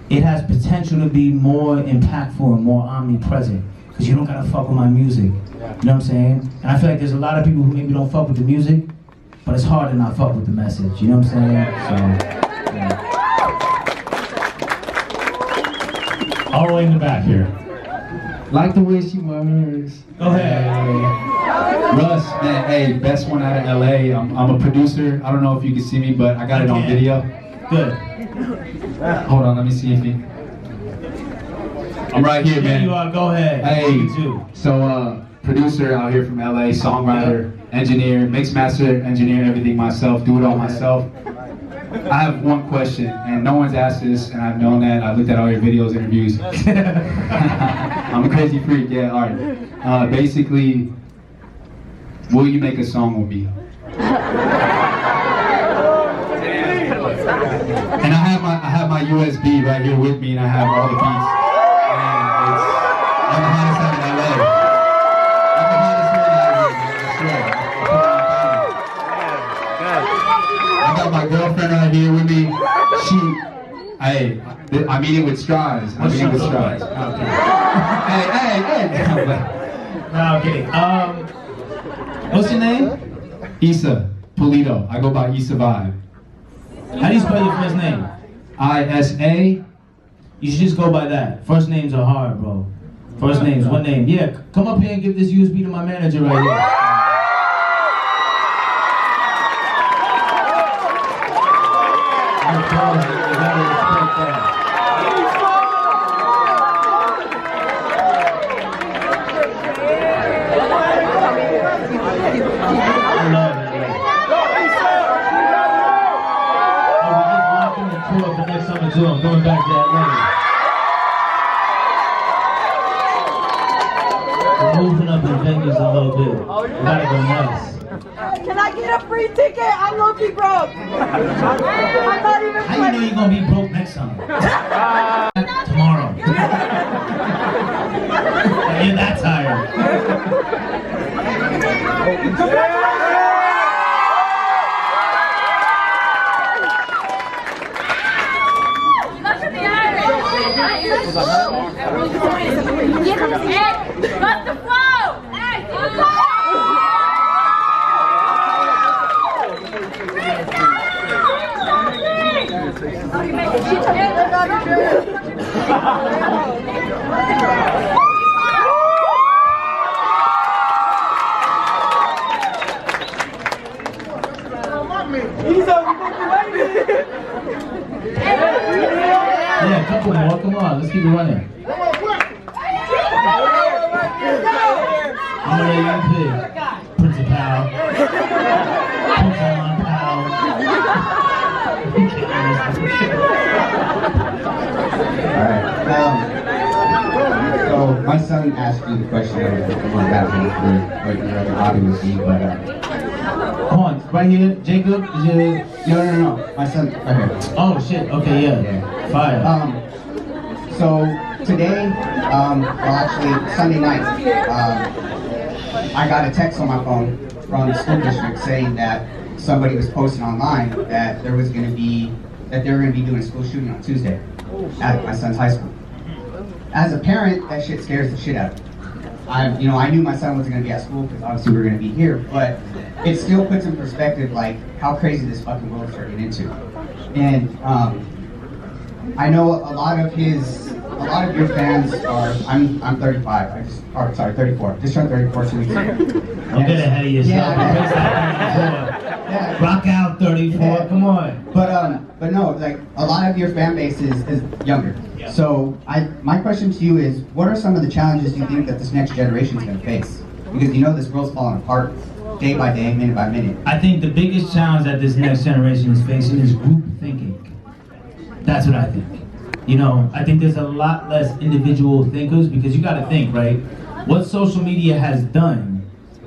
it has potential to be more impactful and more omnipresent. Because you don't gotta fuck with my music. You know what I'm saying? And I feel like there's a lot of people who maybe don't fuck with the music, but it's hard to not fuck with the message. You know what I'm saying? So, yeah. All the way in the back here. Like the way she works. Go ahead. Russ, man, hey, best one out of LA. I'm a producer. I don't know if you can see me, but I got it on video. Good. Hold on, let me see if you... I'm right here, man. Yeah, you are. Go ahead. Hey, so producer out here from LA, songwriter, engineer, mix master, engineer, everything myself, do it all myself. I have one question, and no one's asked this, and I've known that. I've looked at all your videos, interviews. I'm a crazy freak, yeah, all right. Basically, will you make a song with me? And I have my USB right here with me, and I have all the beats. I'm the hottest out in LA. I'm the hottest one out here, man. I got my girlfriend right here with me. I'm eating with straws. I'm eating with straws. Hey. No, I'm kidding. What's your name? Issa Polito. I go by Issa Vibe. How do you spell your first name? I-S-A. You should just go by that. First names are hard, bro. First names, one name. Yeah, come up here and give this USB to my manager right here. You gotta respect that. I love it, man. Oh, we just locked in the tour for next summer too. I'm going back to Atlanta. Moving up the venues a little bit. Gotta go nuts. Can I get a free ticket? I'm low-key broke. I'm not even. How you know you're gonna be broke next summer? Tomorrow. You're that tired. What's the flow? Hey, Yeah, a couple more. Come on, let's keep it running. I'm gonna let you pick. Principal. Alright, so my son asked you the question of what your other hobby would be, but Come on, right here, Jacob. Is your... No. My son, right here. Oh shit. Okay, yeah. Fire. So today, well actually Sunday night, I got a text on my phone from the school district saying that somebody was posting online that they were going to be doing a school shooting on Tuesday at my son's high school. As a parent, that shit scares the shit out of me. I knew my son wasn't going to be at school because obviously we were going to be here, but it still puts in perspective like how crazy this fucking world is turning into. And I know a lot of your fans are. I'm 35. 34. Just turned 34 2 weeks ago. Don't get ahead of yourself. Yeah. Rock out 34, come on. But no, like a lot of your fan base is younger. So my question to you is, what are some of the challenges you think that this next generation is going to face? Because you know this world's falling apart day by day, minute by minute. I think the biggest challenge that this next generation is facing is group thinking. That's what I think. You know, I think there's a lot less individual thinkers because you got to think, right? What social media has done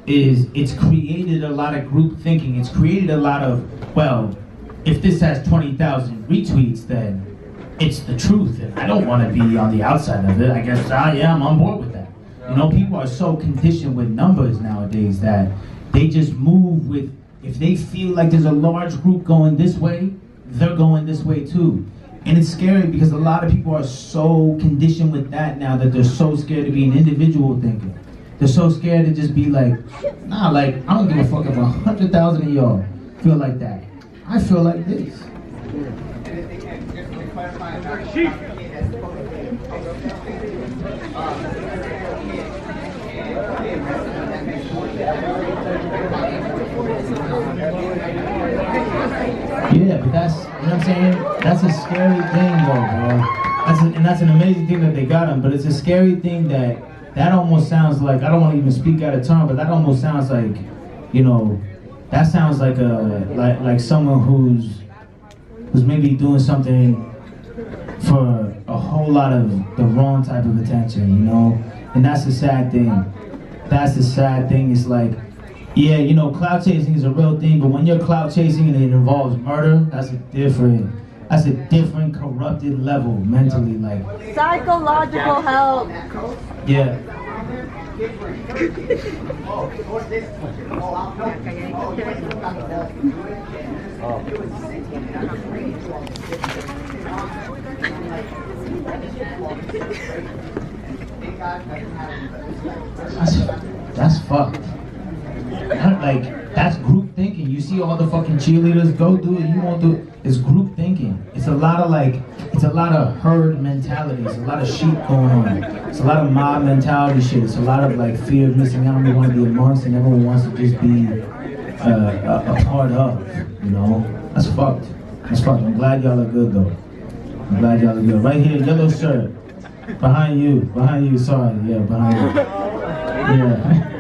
is it's created a lot of group thinking. It's created a lot of, well, if this has 20,000 retweets, then it's the truth. And I don't want to be on the outside of it. I guess, yeah, I'm on board with that. You know, people are so conditioned with numbers nowadays that they just move with, if they feel like there's a large group going this way, they're going this way too. And it's scary because a lot of people are so conditioned with that now that they're so scared to be an individual thinker. They're so scared to just be like, nah, like, I don't give a fuck if 100,000 of y'all feel like that. I feel like this. Yeah, but that's, you know what I'm saying? That's a scary thing though, bro. That's an amazing thing that they got him, but it's a scary thing that almost sounds like, I don't want to even speak out of turn, but that almost sounds like, you know, that sounds like like someone who's maybe doing something for a whole lot of the wrong type of attention, you know? And that's the sad thing. That's the sad thing. It's like, yeah, you know, clout chasing is a real thing, but when you're clout chasing and it involves murder, that's a different corrupted level mentally, like. Psychological help. Yeah. That's fucked. Like, that's group thinking. You see all the fucking cheerleaders, go do it, you won't do it. It's group thinking. It's a lot of herd mentality. It's a lot of sheep going on. It's a lot of mob mentality shit. It's a lot of like fear of missing out. We want to be amongst and everyone wants to just be a part of, you know? That's fucked. That's fucked. I'm glad y'all are good though. I'm glad y'all are good. Right here, yellow shirt. Behind you, sorry, yeah, behind you. Yeah.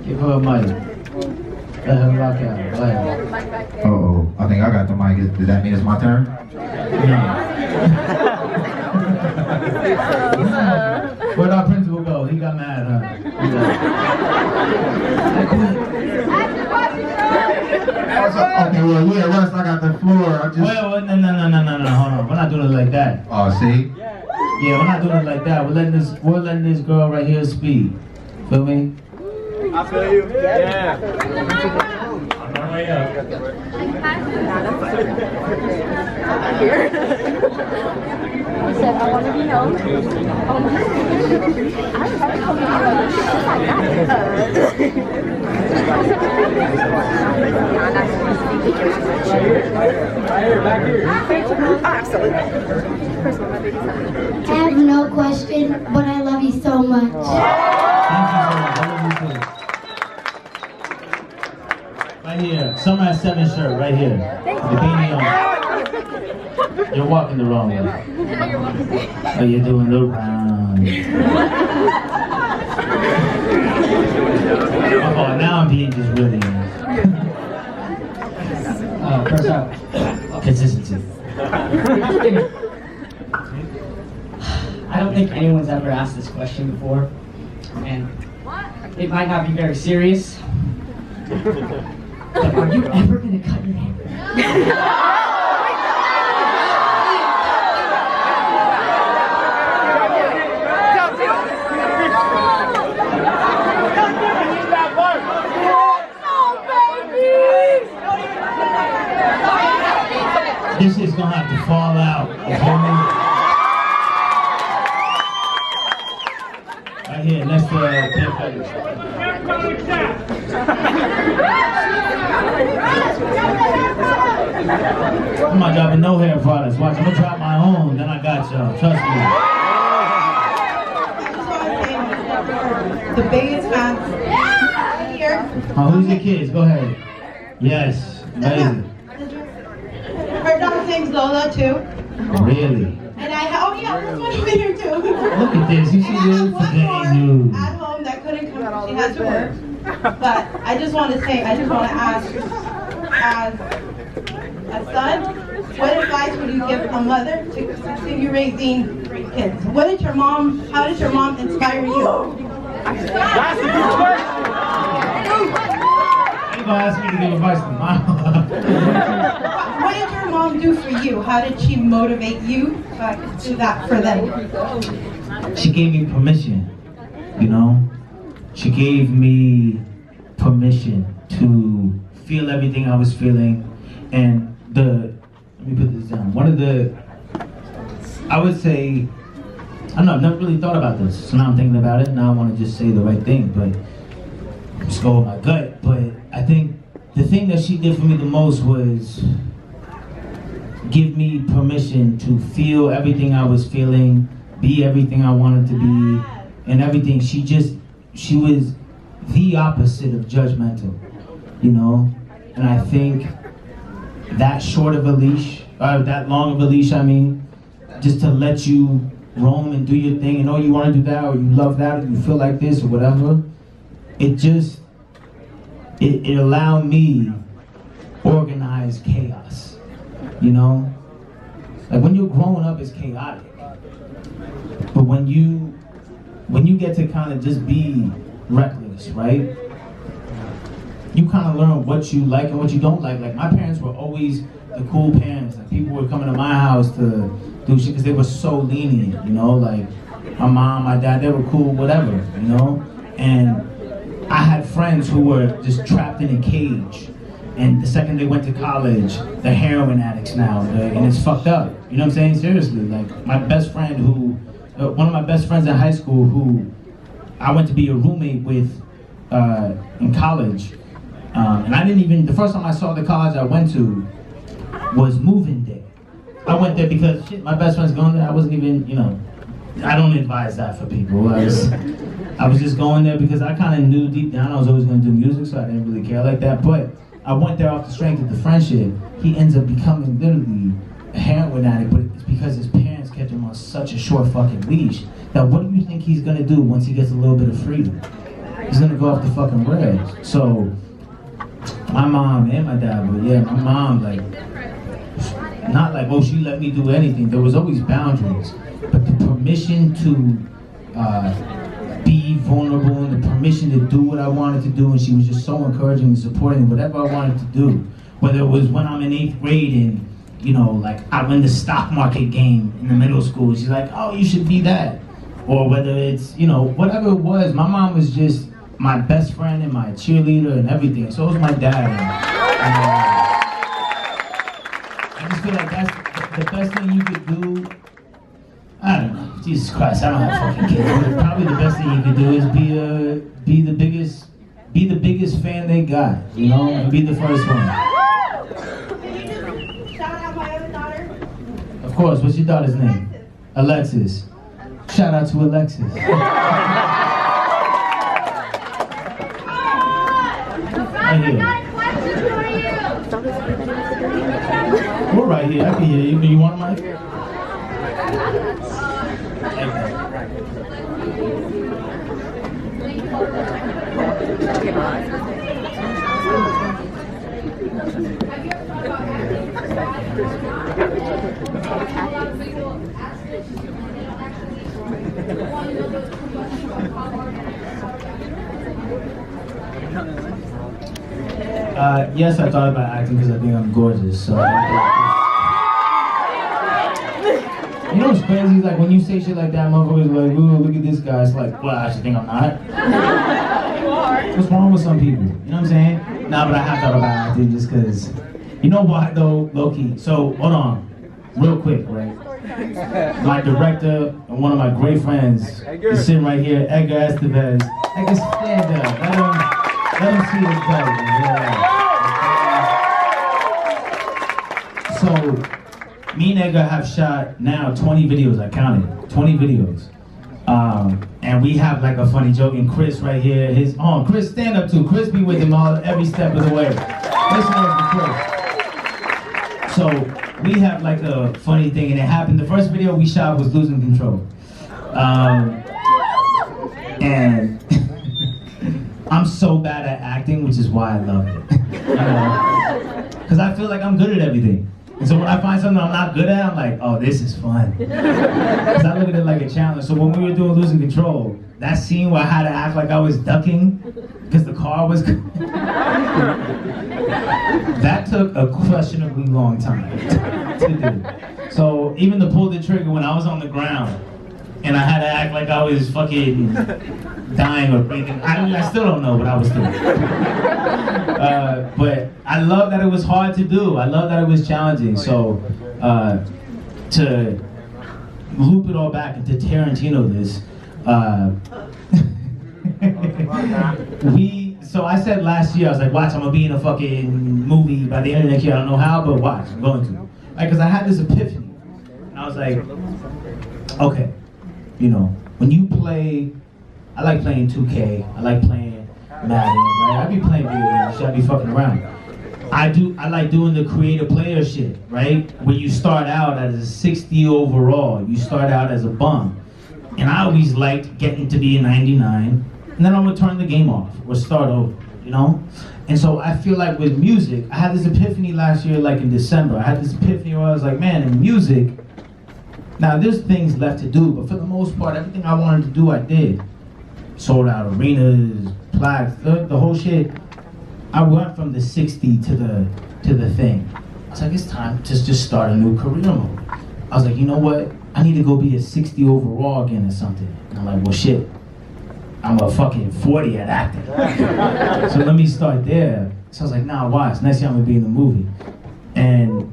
Give her a mic. Let her rock out. Go ahead. Uh-oh, I think I got the mic. Does that mean it's my turn? No. Where'd our principal go? He got mad, huh? Okay, well, yeah, Russ, I got the floor. Well, no, hold on. We're not doing it like that. Oh, see? Yeah, we're not doing it like that. We're letting this girl right here speak. Feel me? I feel you. Yeah. On our way up. He said, I want to be known. I have no question, but I love you so much. Thank you so much. I love you too. Right here, Summer at 7 shirt, right here. The beanie on. You're walking the wrong way. Oh, you're doing the round. Oh, now I'm being just really First up, consistency. I don't think anyone's ever asked this question before, and it might not be very serious, but are you ever going to cut your hair? This is gonna have to fall out. Right here, next to I'm not dropping no hair products. Watch, I'm gonna drop my own, then I got y'all. Trust me. The biggest fans. here. Who's your kids? Go ahead. Yes, amazing. Her dog's name's Lola too. Really? And oh yeah, this one over here too. Look at this. You see this? Forgetting you. At home that couldn't come, she had to work. But I just want to ask, as a son, what advice would you give a mother to continue raising great kids? How did your mom inspire you? That's a good question. You gonna ask me to give advice to mom? What did your mom do for you? How did she motivate you to do that for them? She gave me permission, you know? She gave me permission to feel everything I was feeling. And let me put this down. I would say, I don't know, I've never really thought about this. So now I'm thinking about it, now I want to just say the right thing, but just go with my gut. But I think the thing that she did for me the most was give me permission to feel everything I was feeling, be everything I wanted to be, and everything. She was the opposite of judgmental, you know? And I think that short of a leash, that long of a leash, I mean, just to let you roam and do your thing, and you want to do that, or you love that, or you feel like this, or whatever, it allowed me organized chaos, you know? Like when you're growing up, it's chaotic. But when you get to kind of just be reckless, right? You kind of learn what you like and what you don't like. Like my parents were always the cool parents. Like people were coming to my house to do shit because they were so lenient, you know? Like my mom, my dad, they were cool, whatever, you know? And I had friends who were just trapped in a cage. And the second they went to college, they're heroin addicts now, and it's fucked up. You know what I'm saying? Seriously, like my best friend one of my best friends in high school who I went to be a roommate with in college. And the first time I saw the college I went to was moving day. I went there because shit, my best friend's going there. I wasn't even, I don't advise that for people. I was just going there because I kind of knew deep down I was always going to do music, so I didn't really care like that. But I went there off the strength of the friendship. He ends up becoming literally a heroin addict, but it's because his parents kept him on such a short fucking leash that what do you think he's gonna do once he gets a little bit of freedom? He's gonna go off the fucking rails. So my mom and my dad, but yeah, my mom, like, not like, oh, she let me do anything. There was always boundaries, but the permission to be vulnerable and the permission to do what I wanted to do, and she was just so encouraging and supporting whatever I wanted to do. Whether it was when I'm in 8th grade and, like I win the stock market game in the middle school, she's like, oh, you should be that. Or whether it's, whatever it was, my mom was just my best friend and my cheerleader and everything. So was my dad. I just feel like that's the best thing you could do. I don't know. Jesus Christ, I don't have fucking kids. Probably the best thing you could do is be the biggest fan they got, and be the first one. Shout out my other daughter. Of course. What's your daughter's name? Alexis. Shout out to Alexis. Right here. We're right here. I can hear you. Do you want a mic? Yes, I thought about acting because I think I'm gorgeous. So. You know what's crazy? Like when you say shit like that, motherfuckers like, ooh, look at this guy. It's like, well, I actually think I'm not. What's wrong with some people? You know what I'm saying? Nah, but I have thought about acting just because. You know why though, low-key? So, hold on. Real quick, right? My director and one of my great friends is sitting right here, Edgar Estevez. Edgar, stand up. Let him see his belt. Yeah. So, me and Edgar have shot now 20 videos, I counted, 20 videos. And we have like a funny joke, and Chris right here, Chris stand up too. Chris be with him every step of the way. Listen to Chris. So we have like a funny thing, and it happened. The first video we shot was Losing Control. And I'm so bad at acting, which is why I love it. Because I feel like I'm good at everything. And so when I find something I'm not good at, I'm like, oh, this is fun. Because I look at it like a challenge. So when we were doing Losing Control, that scene where I had to act like I was ducking because the car was... that took a questionably long time to do. So even to pull the trigger when I was on the ground and I had to act like I was fucking dying or breathing. I still don't know what I was doing. But I love that it was hard to do. I love that it was challenging. So to loop it all back into Tarantino this, so I said last year, I was like, watch, I'm gonna be in a fucking movie by the end of next year. I don't know how, but watch, I'm going to. Because I had this epiphany. And I was like, okay, you know, when you play, I like playing 2K, I like playing Madden, right? I be playing video games, I be fucking around. I like doing the creative player shit, right? When you start out as a 60 overall, you start out as a bum. And I always liked getting to be a 99, and then I would turn the game off or start over, you know? And so I feel like with music, I had this epiphany last year, like in December. I had this epiphany where I was like, man, in music, now there's things left to do, but for the most part, everything I wanted to do, I did. Sold out arenas, plaques, the whole shit. I went from the 60 to the thing. I was like, it's time to just start a new career mode. I was like, you know what? I need to go be a 60 overall again or something. And I'm like, well, shit. I'm a fucking 40 at acting. So let me start there. So I was like, nah, watch. Next year I'm gonna be in the movie. And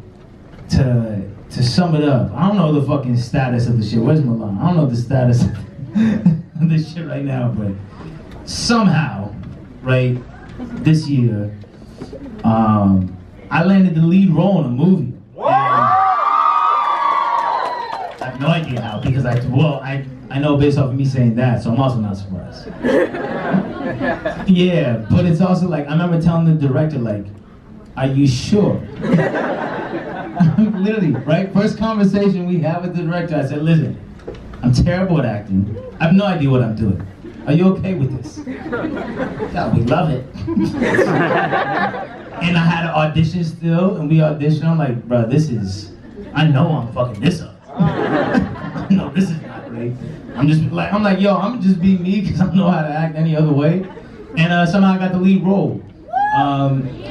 to sum it up, I don't know the fucking status of the shit. Where's Milan? I don't know the status of this shit right now, but somehow, right, this year, I landed the lead role in a movie. I have no idea how, because I know based off of me saying that, so I'm also not surprised. Yeah, but it's also like, I remember telling the director, like, are you sure? Literally, right? First conversation we had with the director, I said, listen, I'm terrible at acting. I have no idea what I'm doing. Are you okay with this? God, we love it. And I had an audition still, and we auditioned. I'm like, bro, I know I'm fucking this up. No, this is not great. I'm like, yo, I'm just being me because I don't know how to act any other way. And somehow I got the lead role.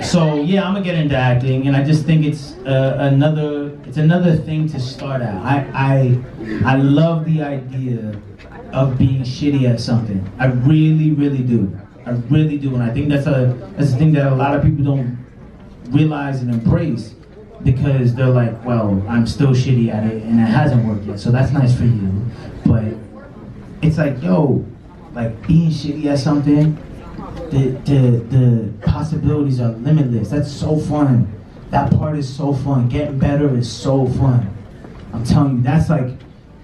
So yeah, I'm gonna get into acting, and I just think it's another thing to start out. I love the idea of being shitty at something. I really, really do. I really do, and I think that's a thing that a lot of people don't realize and embrace, because they're like, well, I'm still shitty at it and it hasn't worked yet, so that's nice for you. But it's like, yo, like being shitty at something, the possibilities are limitless. That's so fun. That part is so fun. Getting better is so fun. I'm telling you, that's like,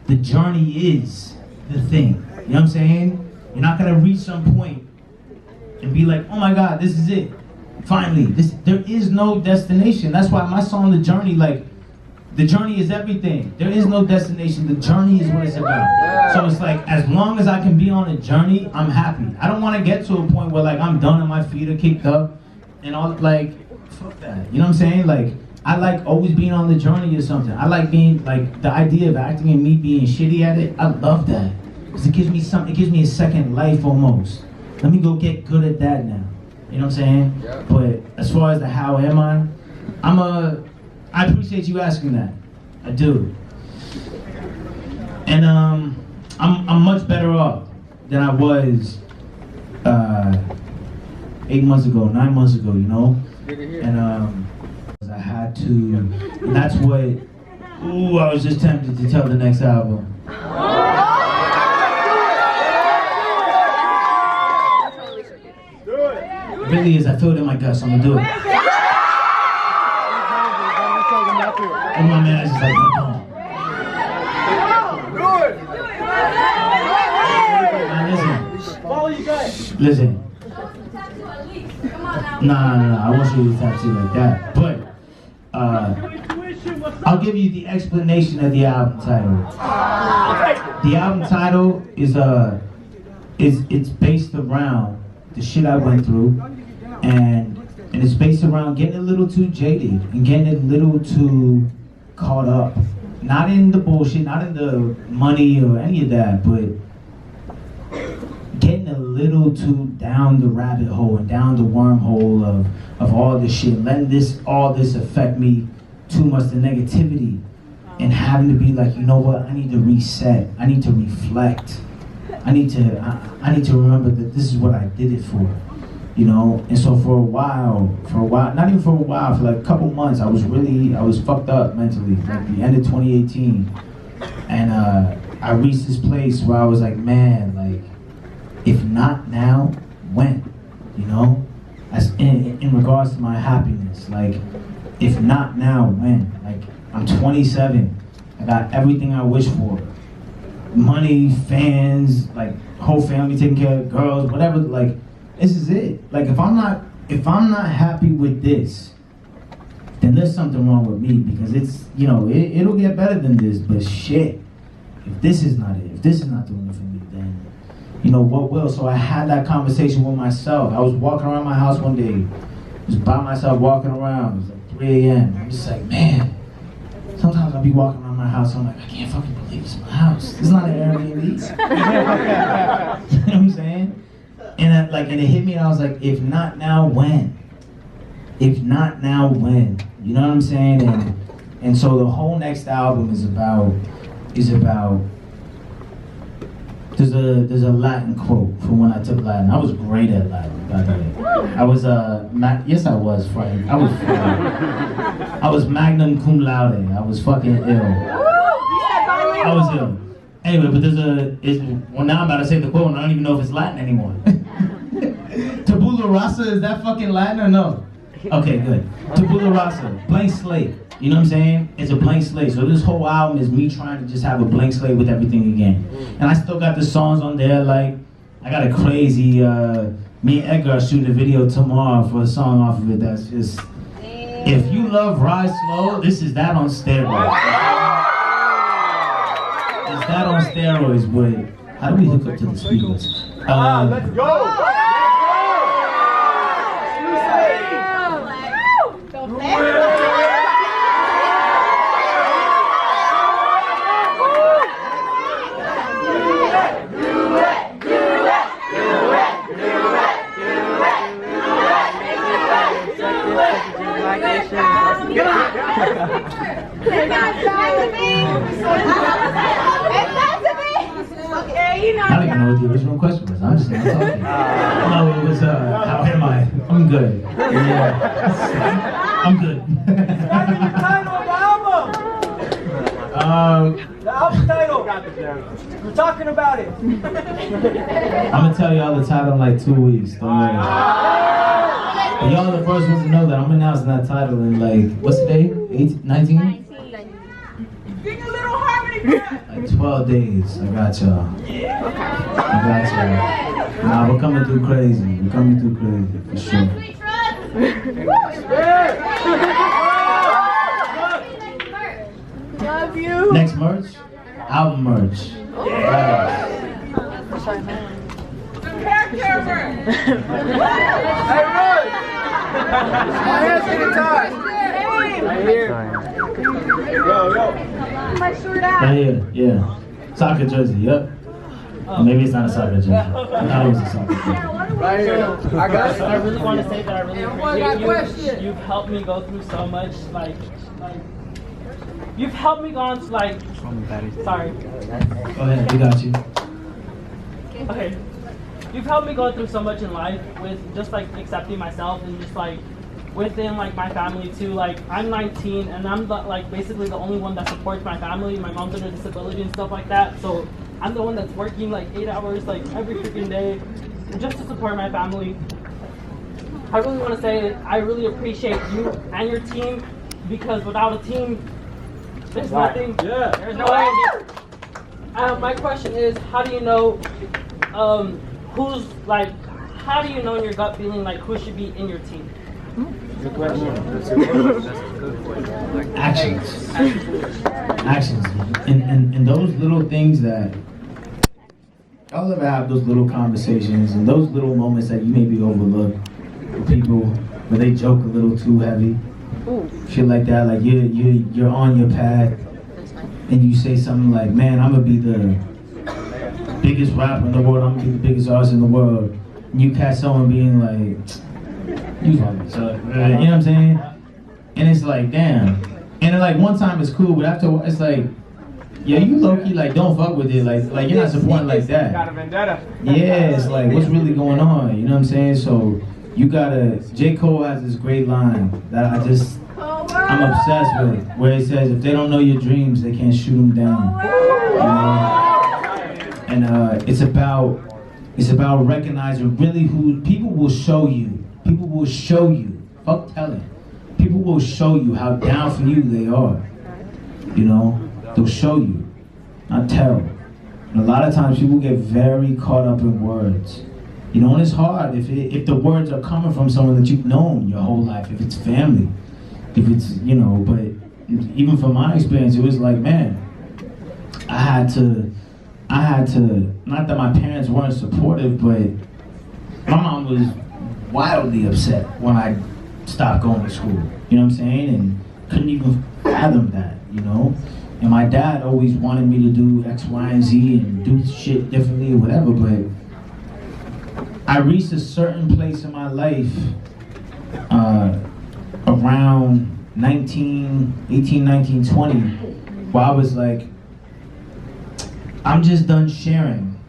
the journey is the thing. You know what I'm saying? You're not gonna reach some point and be like, oh my God, this is it. Finally, there is no destination. That's why my song, The Journey, like, the journey is everything. There is no destination. The journey is what it's about. So it's like, as long as I can be on a journey, I'm happy. I don't want to get to a point where like I'm done and my feet are kicked up and all, like, fuck that. You know what I'm saying? Like, I like always being on the journey or something. I like being, like, the idea of acting and me being shitty at it, I love that. Because it gives me something, it gives me a second life almost. Let me go get good at that now. You know what I'm saying? Yeah. But as far as the how am I appreciate you asking that. I do. And I'm much better off than I was 8 months ago, 9 months ago, you know? And I had to, and that's what, I was just tempted to tell the next album. It really is, I feel it in my guts, so I'm gonna do it. And my man is just like, no. Listen. Nah, I won't show you the tattoo like that. But I'll give you the explanation of the album title. The album title is it's based around the shit I went through, and it's based around getting a little too jaded and getting a little too caught up. Not in the bullshit, not in the money or any of that, but getting a little too down the rabbit hole and down the wormhole of all this shit, letting all this affect me too much, the negativity, and having to be like, you know what, I need to reset, I need to reflect, I need to remember that this is what I did it for, you know. And so for a while, not even for a while, for like a couple months, I was fucked up mentally, like the end of 2018, and I reached this place where I was like, man, like, if not now, when? You know? As in regards to my happiness, like, if not now, when? Like, I'm 27, I got everything I wish for. Money, fans, like, whole family taking care of girls, whatever, like, this is it. Like, if I'm not happy with this, then there's something wrong with me, because it's, you know, it'll get better than this, but shit, if this is not it, if this is not doing it for me, then, you know, what will? So I had that conversation with myself. I was walking around my house one day, just by myself walking around. It was like 3 a.m. I'm just like, man, sometimes I'll be walking around my house, I'm like, I can't fucking believe it's my house. It's not an Airbnb. You know what I'm saying? And it hit me, and I was like, if not now, when? If not now, when? You know what I'm saying? And so the whole next album is about there's a Latin quote from when I took Latin. I was great at Latin, by the way. I was yes I was, Frank. I was magna cum laude. I was fucking ill. I was ill. Anyway, but well, now I'm about to say the quote, and I don't even know if it's Latin anymore. Tabula rasa, is that fucking Latin or no? Okay, good. Tabula rasa, blank slate. You know what I'm saying? It's a blank slate. So this whole album is me trying to just have a blank slate with everything again. And I still got the songs on there, like, I got a crazy, me and Edgar are shooting a video tomorrow for a song off of it that's just, if you love Ride Slow, this is that on steroids. It's that on steroids, but how do we hook up to the speakers? Let's go! I don't even know what the original question was. I'm just not talking. No, it was, how am I? I'm good. Yeah. I'm good. The album title. We're talking about it. I'm gonna tell y'all the title in like 2 weeks. Don't worry. But y'all are the first ones to know that I'm announcing that title in like, what's the day? 18, 19? Like 12 days. I got y'all. I got y'all. Nah, we're coming through crazy. We're coming through crazy, for sure. Love you. Next merch? Album merch. Hey, Russ! My hands getting tied. Right here. My shirt out. Right here, yeah. Soccer jersey, yep. Or maybe it's not a soccer jersey. I thought it was a soccer jersey. Right here. I got it. I really want to say that I really appreciate you. You've helped me go through so much, like you've helped me go on to like. Sorry. Go ahead, we got you. Okay. You've helped me go through so much in life with just like accepting myself and just like within like my family too. Like I'm 19 and I'm like basically the only one that supports my family. My mom's under disability and stuff like that. So I'm the one that's working like 8 hours like every freaking day just to support my family. I really want to say I really appreciate you and your team, because without a team, there's nothing. Yeah. There's no way. My question is, how do you know who's like how do you know in your gut feeling like who should be in your team? Good question. Actions. Actions. And those little things that y'all ever have those little conversations and those little moments that you maybe overlook with people where they joke a little too heavy. Shit like that, like you're on your path and you say something like, man, I'm gonna be the biggest rapper in the world, I'm gonna be the biggest artist in the world. And you catch someone being like, you fucking suck, you know what I'm saying? And it's like, damn. And then like one time it's cool, but after it's like, yeah, you low-key like don't fuck with it, like you're not supporting like that. Got a vendetta. Yeah, it's like what's really going on, you know what I'm saying? So you gotta, J. Cole has this great line that I'm obsessed with, where he says, if they don't know your dreams, they can't shoot them down. You know? And it's about recognizing really who, people will show you, fuck telling. People will show you how down for you they are. You know, they'll show you, not tell. And a lot of times people get very caught up in words. You know, and it's hard if the words are coming from someone that you've known your whole life, if it's family, if it's, you know, but even from my experience, it was like, man, I had to, not that my parents weren't supportive, but my mom was wildly upset when I stopped going to school, you know what I'm saying? And couldn't even fathom that, you know? And my dad always wanted me to do X, Y, and Z and do shit differently or whatever, but I reached a certain place in my life around 18, 19, 20, where I was like, I'm just done sharing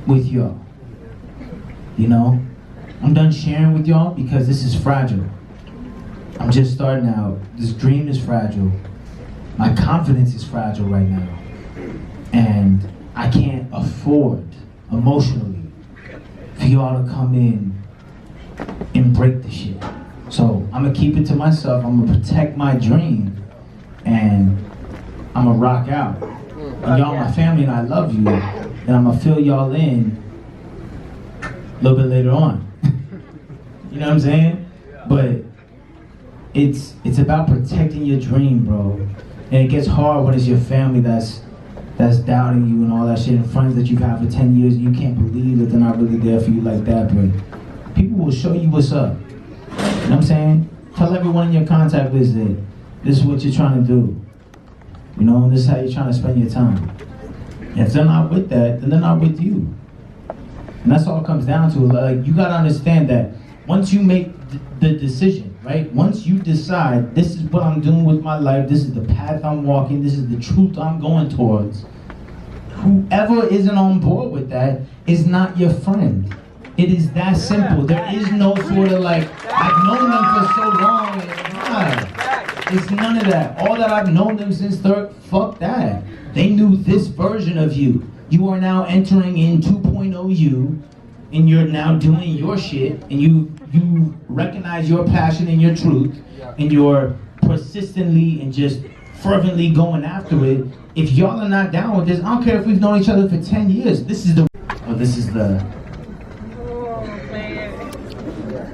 with y'all, you know? I'm done sharing with y'all because this is fragile. I'm just starting out. This dream is fragile. My confidence is fragile right now. And I can't afford emotionally for y'all to come in and break the shit. So I'm gonna keep it to myself. I'm gonna protect my dream and I'm gonna rock out. And y'all my family and I love you. And I'm gonna fill y'all in a little bit later on. You know what I'm saying? But it's about protecting your dream, bro. And it gets hard when it's your family that's doubting you and all that shit, and friends that you've had for 10 years, and you can't believe that they're not really there for you like that, but people will show you what's up. You know what I'm saying? Tell everyone in your contact list that this is what you're trying to do. You know, and this is how you're trying to spend your time. And if they're not with that, then they're not with you. And that's all it comes down to. Like, you gotta understand that once you make the decision, right? Once you decide, this is what I'm doing with my life, this is the path I'm walking, this is the truth I'm going towards, whoever isn't on board with that is not your friend. It is that simple. There is no sort of like, I've known them for so long, it's none of that. All that I've known them since third, fuck that. They knew this version of you. You are now entering in 2.0 you, and you're now doing your shit, and you recognize your passion and your truth, and you're persistently and just fervently going after it. If y'all are not down with this, I don't care if we've known each other for 10 years. This is the.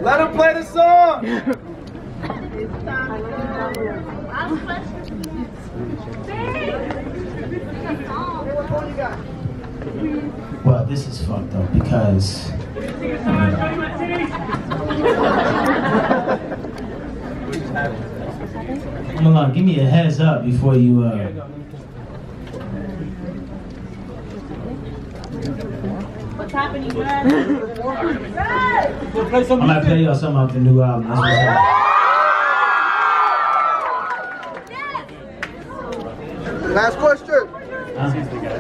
Let him play the song. Well, this is fucked up because. Hold on, give me a heads up before you. What's happening, man? I'm gonna play y'all something off the new album. That's what's up. Last question.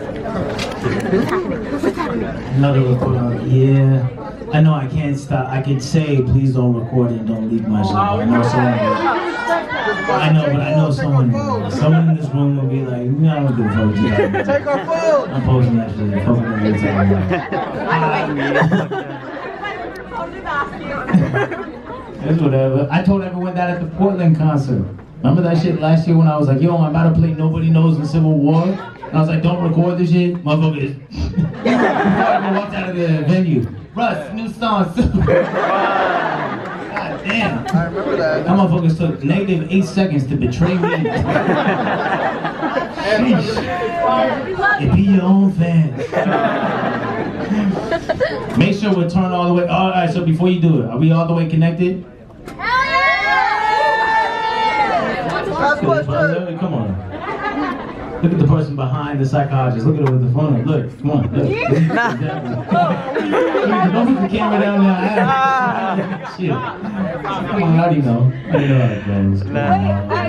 Another report. Yeah. I know I can't stop. I could say, please don't record and don't leak my shit. I know someone. But I know someone in this room will be like, I don't give a fuck. Take our phone. I'm posting that shit. It's whatever. I told everyone that at the Portland concert. Remember that shit last year when I was like, yo, I'm about to play Nobody Knows in Civil War? And I was like, don't record this shit, motherfuckers. I walked out of the venue. Russ, new song, Super. God damn. I remember that. That motherfuckers took negative 8 seconds to betray me. Sheesh. And be your own fans. Make sure we're turned all the way. All right, so before you do it, are we all the way connected? Hell yeah! Come on. Look at the person behind the psychologist. Look at her with the phone. Look, come on. Look. Don't put the camera down there. Shit. Come on, how do you know? How do you know how it goes? Wait, I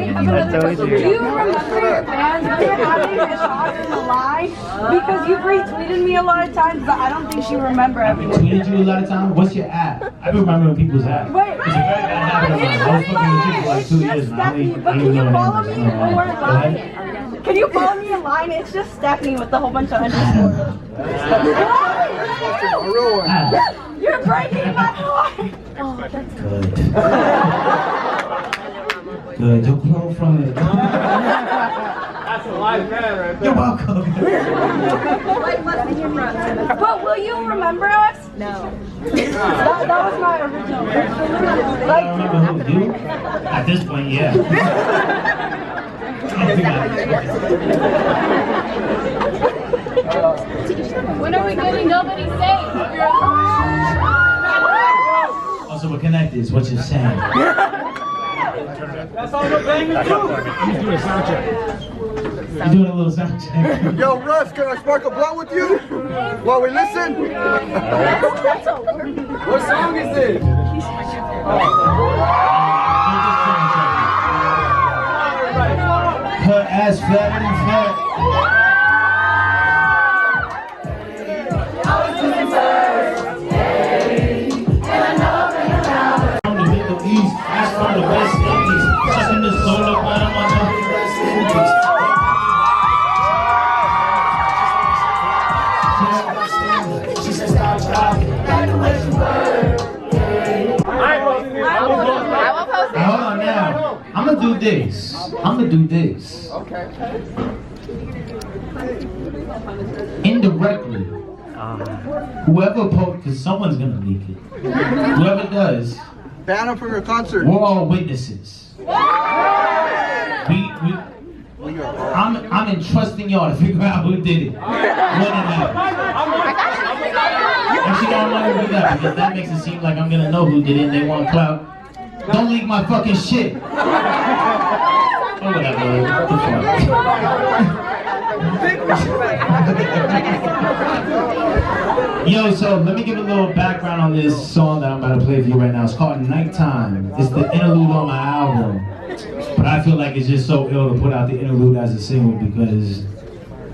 have another question. Do you remember your fans when you're having a talk in the line? Because you've retweeted me a lot of times, but I don't think she remember everything. Tweeted you a lot of times? What's your app? I remember when people's app. Wait, it's a very bad habit of mine. I was fucking with you for like 2 years now. but can you follow me when we're in line? Can you follow me in line? It's just Stephanie with a whole bunch of underscores. You're breaking my heart. Oh, that's good. Good. You'll grow from it. That's a live man right there. You're welcome. But will you remember us? No. That was my original question. I remember who? You? At this point, yeah. When are we getting Nobody Safe? Oh, so we're connected, is what you're saying. That's all we're playing to do. He's doing a sound check. You're doing a little sound check. Yo, Russ, can I spark a blunt with you while we listen? What song is it? Her ass fat and fat. From the Middle East, that's from the West Indies. Just in the solo bottom of the West Indies. She said stop talking. Hold on now. I'm gonna do this. Okay. Indirectly, whoever posts, because someone's gonna leak it. Whoever does, ban them from your concert. We're all witnesses. I'm entrusting y'all to figure out who did it. Actually, don't want to do that because that makes it seem like I'm gonna know who did it and they want clout. Don't leak my fucking shit. Or whatever. What the fuck? Yo, so let me give a little background on this song that I'm about to play for you right now. It's called Nighttime. It's the interlude on my album. But I feel like it's just so ill to put out the interlude as a single because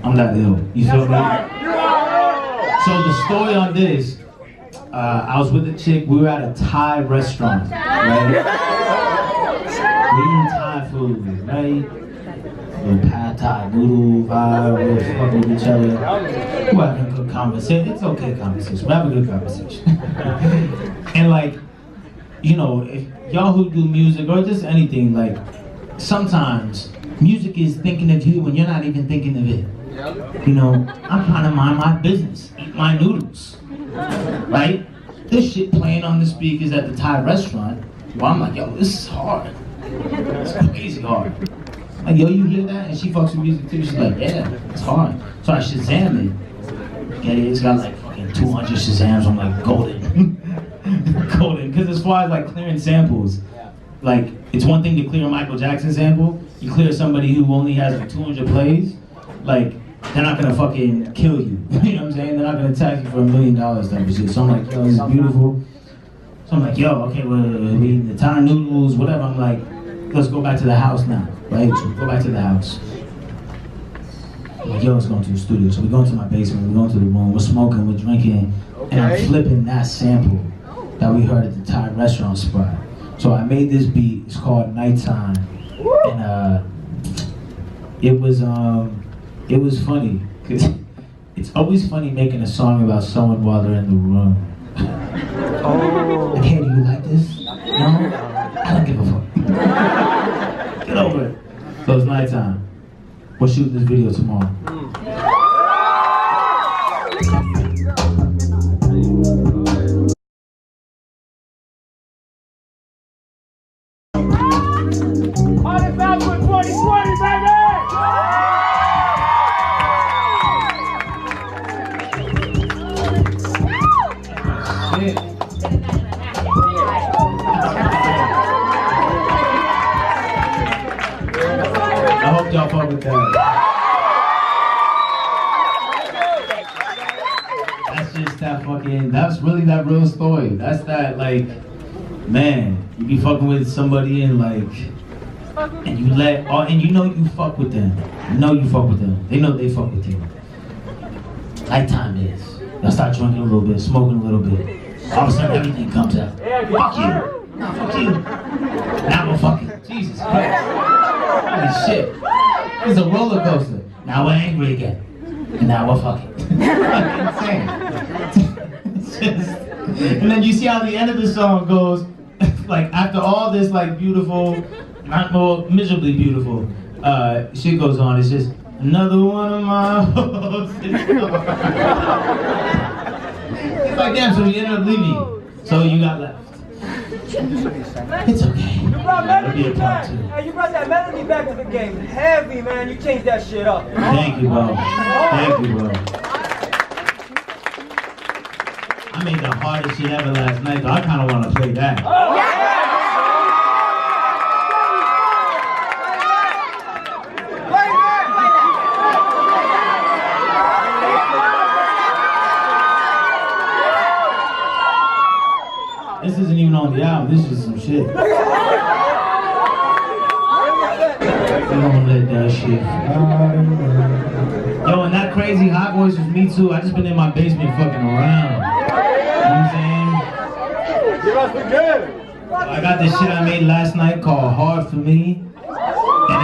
I'm that ill. You feel me? So the story on this, I was with a chick, we were at a Thai restaurant, right? We eating Thai food, right? Little pad Thai noodle vibe, we're fucking with each other. We're having a good conversation. It's okay conversation. We're having a good conversation. And like, you know, if y'all who do music or just anything, like, sometimes music is thinking of you when you're not even thinking of it. You know, I'm trying to mind my business, eat my noodles, right? This shit playing on the speakers at the Thai restaurant. Well, I'm like, yo, this is hard. It's crazy hard. Like, yo, you hear that? And she fucks with music too. She's like, yeah, it's hard. So I Shazam it. Get it? It's got like fucking 200 Shazams. I'm like, golden. Golden. Because as far as like clearing samples, like, it's one thing to clear a Michael Jackson sample. You clear somebody who only has like 200 plays, like, they're not gonna fucking kill you. You know what I'm saying? They're not gonna attack you for $1 million type of shit. So I'm like, yo, this is beautiful. So I'm like, yo, okay, well, we eat the Thai noodles, whatever. I'm like, let's go back to the house now, right? So we go back to the house. I'm like, yo, let's go to the studio. So we go into my basement, we go into the room, we're smoking, we're drinking, and I'm flipping that sample that we heard at the Thai restaurant spot. So I made this beat, it's called Nighttime, and it was funny, cause it's always funny making a song about someone while they're in the room. Like, hey, do you like this? No? I don't give a fuck. Get over it. So it's nighttime. We're shooting this video tomorrow. with that. That's just that fucking, that's really that real story. That's that, like, man, you be fucking with somebody and like, and you let, and you know you fuck with them. You know you fuck with them. They know they fuck with you. Nighttime is. Y'all start drinking a little bit, smoking a little bit. All of a sudden everything comes out. Fuck you. No, fuck you. Now we're fucking. Jesus Christ. Holy shit. It's a roller coaster. Now we're angry again. And now we're fucking. Insane. It's just, and then you see how the end of the song goes, like after all this like beautiful, not more miserably beautiful shit goes on, it's just another one of my hopes. It's like, damn, so you ended up leaving. So you got left. It's okay. You brought melody back. Hey, you brought that melody back to the game. Heavy, man. You changed that shit up. Thank you, bro. Thank you, bro. I made the hardest shit ever last night, though. I kind of want to play that. This isn't even on the album, this is some shit. We don't let that shit fly. Yo, and that crazy hot voice was me too. I just been in my basement fucking around. You know what I'm saying? Give us the good. I got this shit I made last night called Hard For Me. And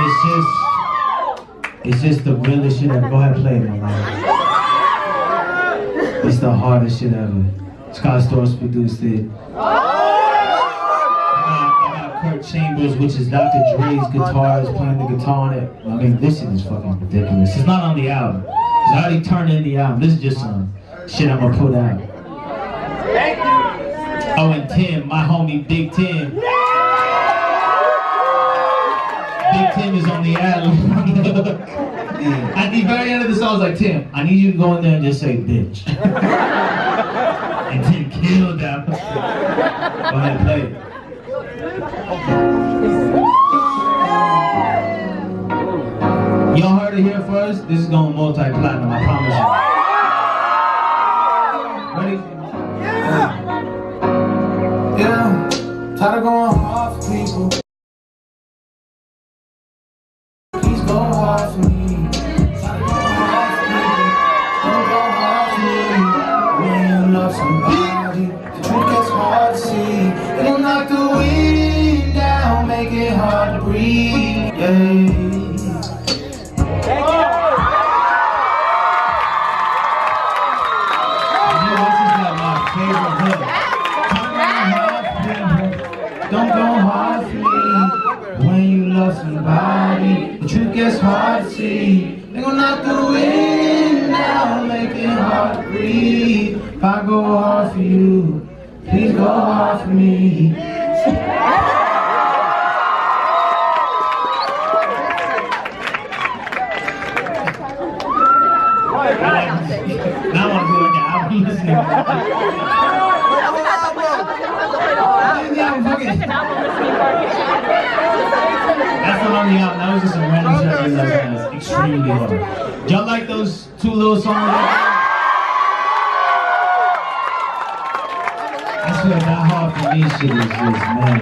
it's just the realest shit ever. Go ahead and play it, man. It's the hardest shit ever. Scott Storrs produced it. I got Kurt Chambers, which is Dr. Dre's guitarist, playing the guitar on it. I mean, this shit is fucking ridiculous. It's not on the album. It's already turned in the album. This is just some shit I'm gonna put out. Thank you. Oh, and Tim, my homie Big Tim. Big Tim is on the album. At the very end of the song, I was like, Tim, I need you to go in there and just say, bitch. And Tim killed that. Go ahead, play it. Y'all heard it here first? This is going multi-platinum, I promise you. Ready? Yeah, tired of going hard for people. Please go hard for me. Tired of going hard for people. Don't go hard for me. When you love somebody, the truth gets hard to see. It'll knock the wind down, make it hard to breathe. Yeah. Don't go hard for me. When you love somebody, the truth gets hard to see. They gon' knock the wind down, make it hard to breathe. If I go hard for you, please go hard for me. Now I want to do like an album listening. That's not on the album. That was just some random shit I realized that was extremely hard. Y'all like those two little songs? I swear that hard for me shit is just, man.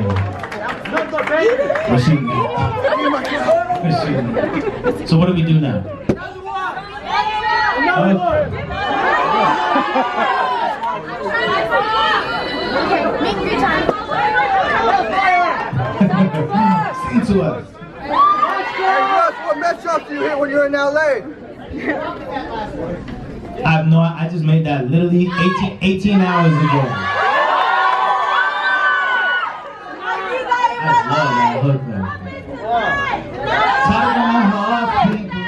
We're shooting it. So what do we do now? Make your time. Sing to us. Hey Russ, what metro do you hit when you're in LA? I have no, I just made that literally 18 hours ago. I love that hook though. Tired of my hard people,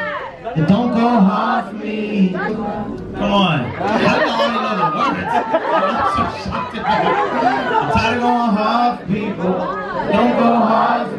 but don't go hard for me. Come on. I don't only know the words. I'm so shocked at that. I'm tired of going hard for people. Don't go hard for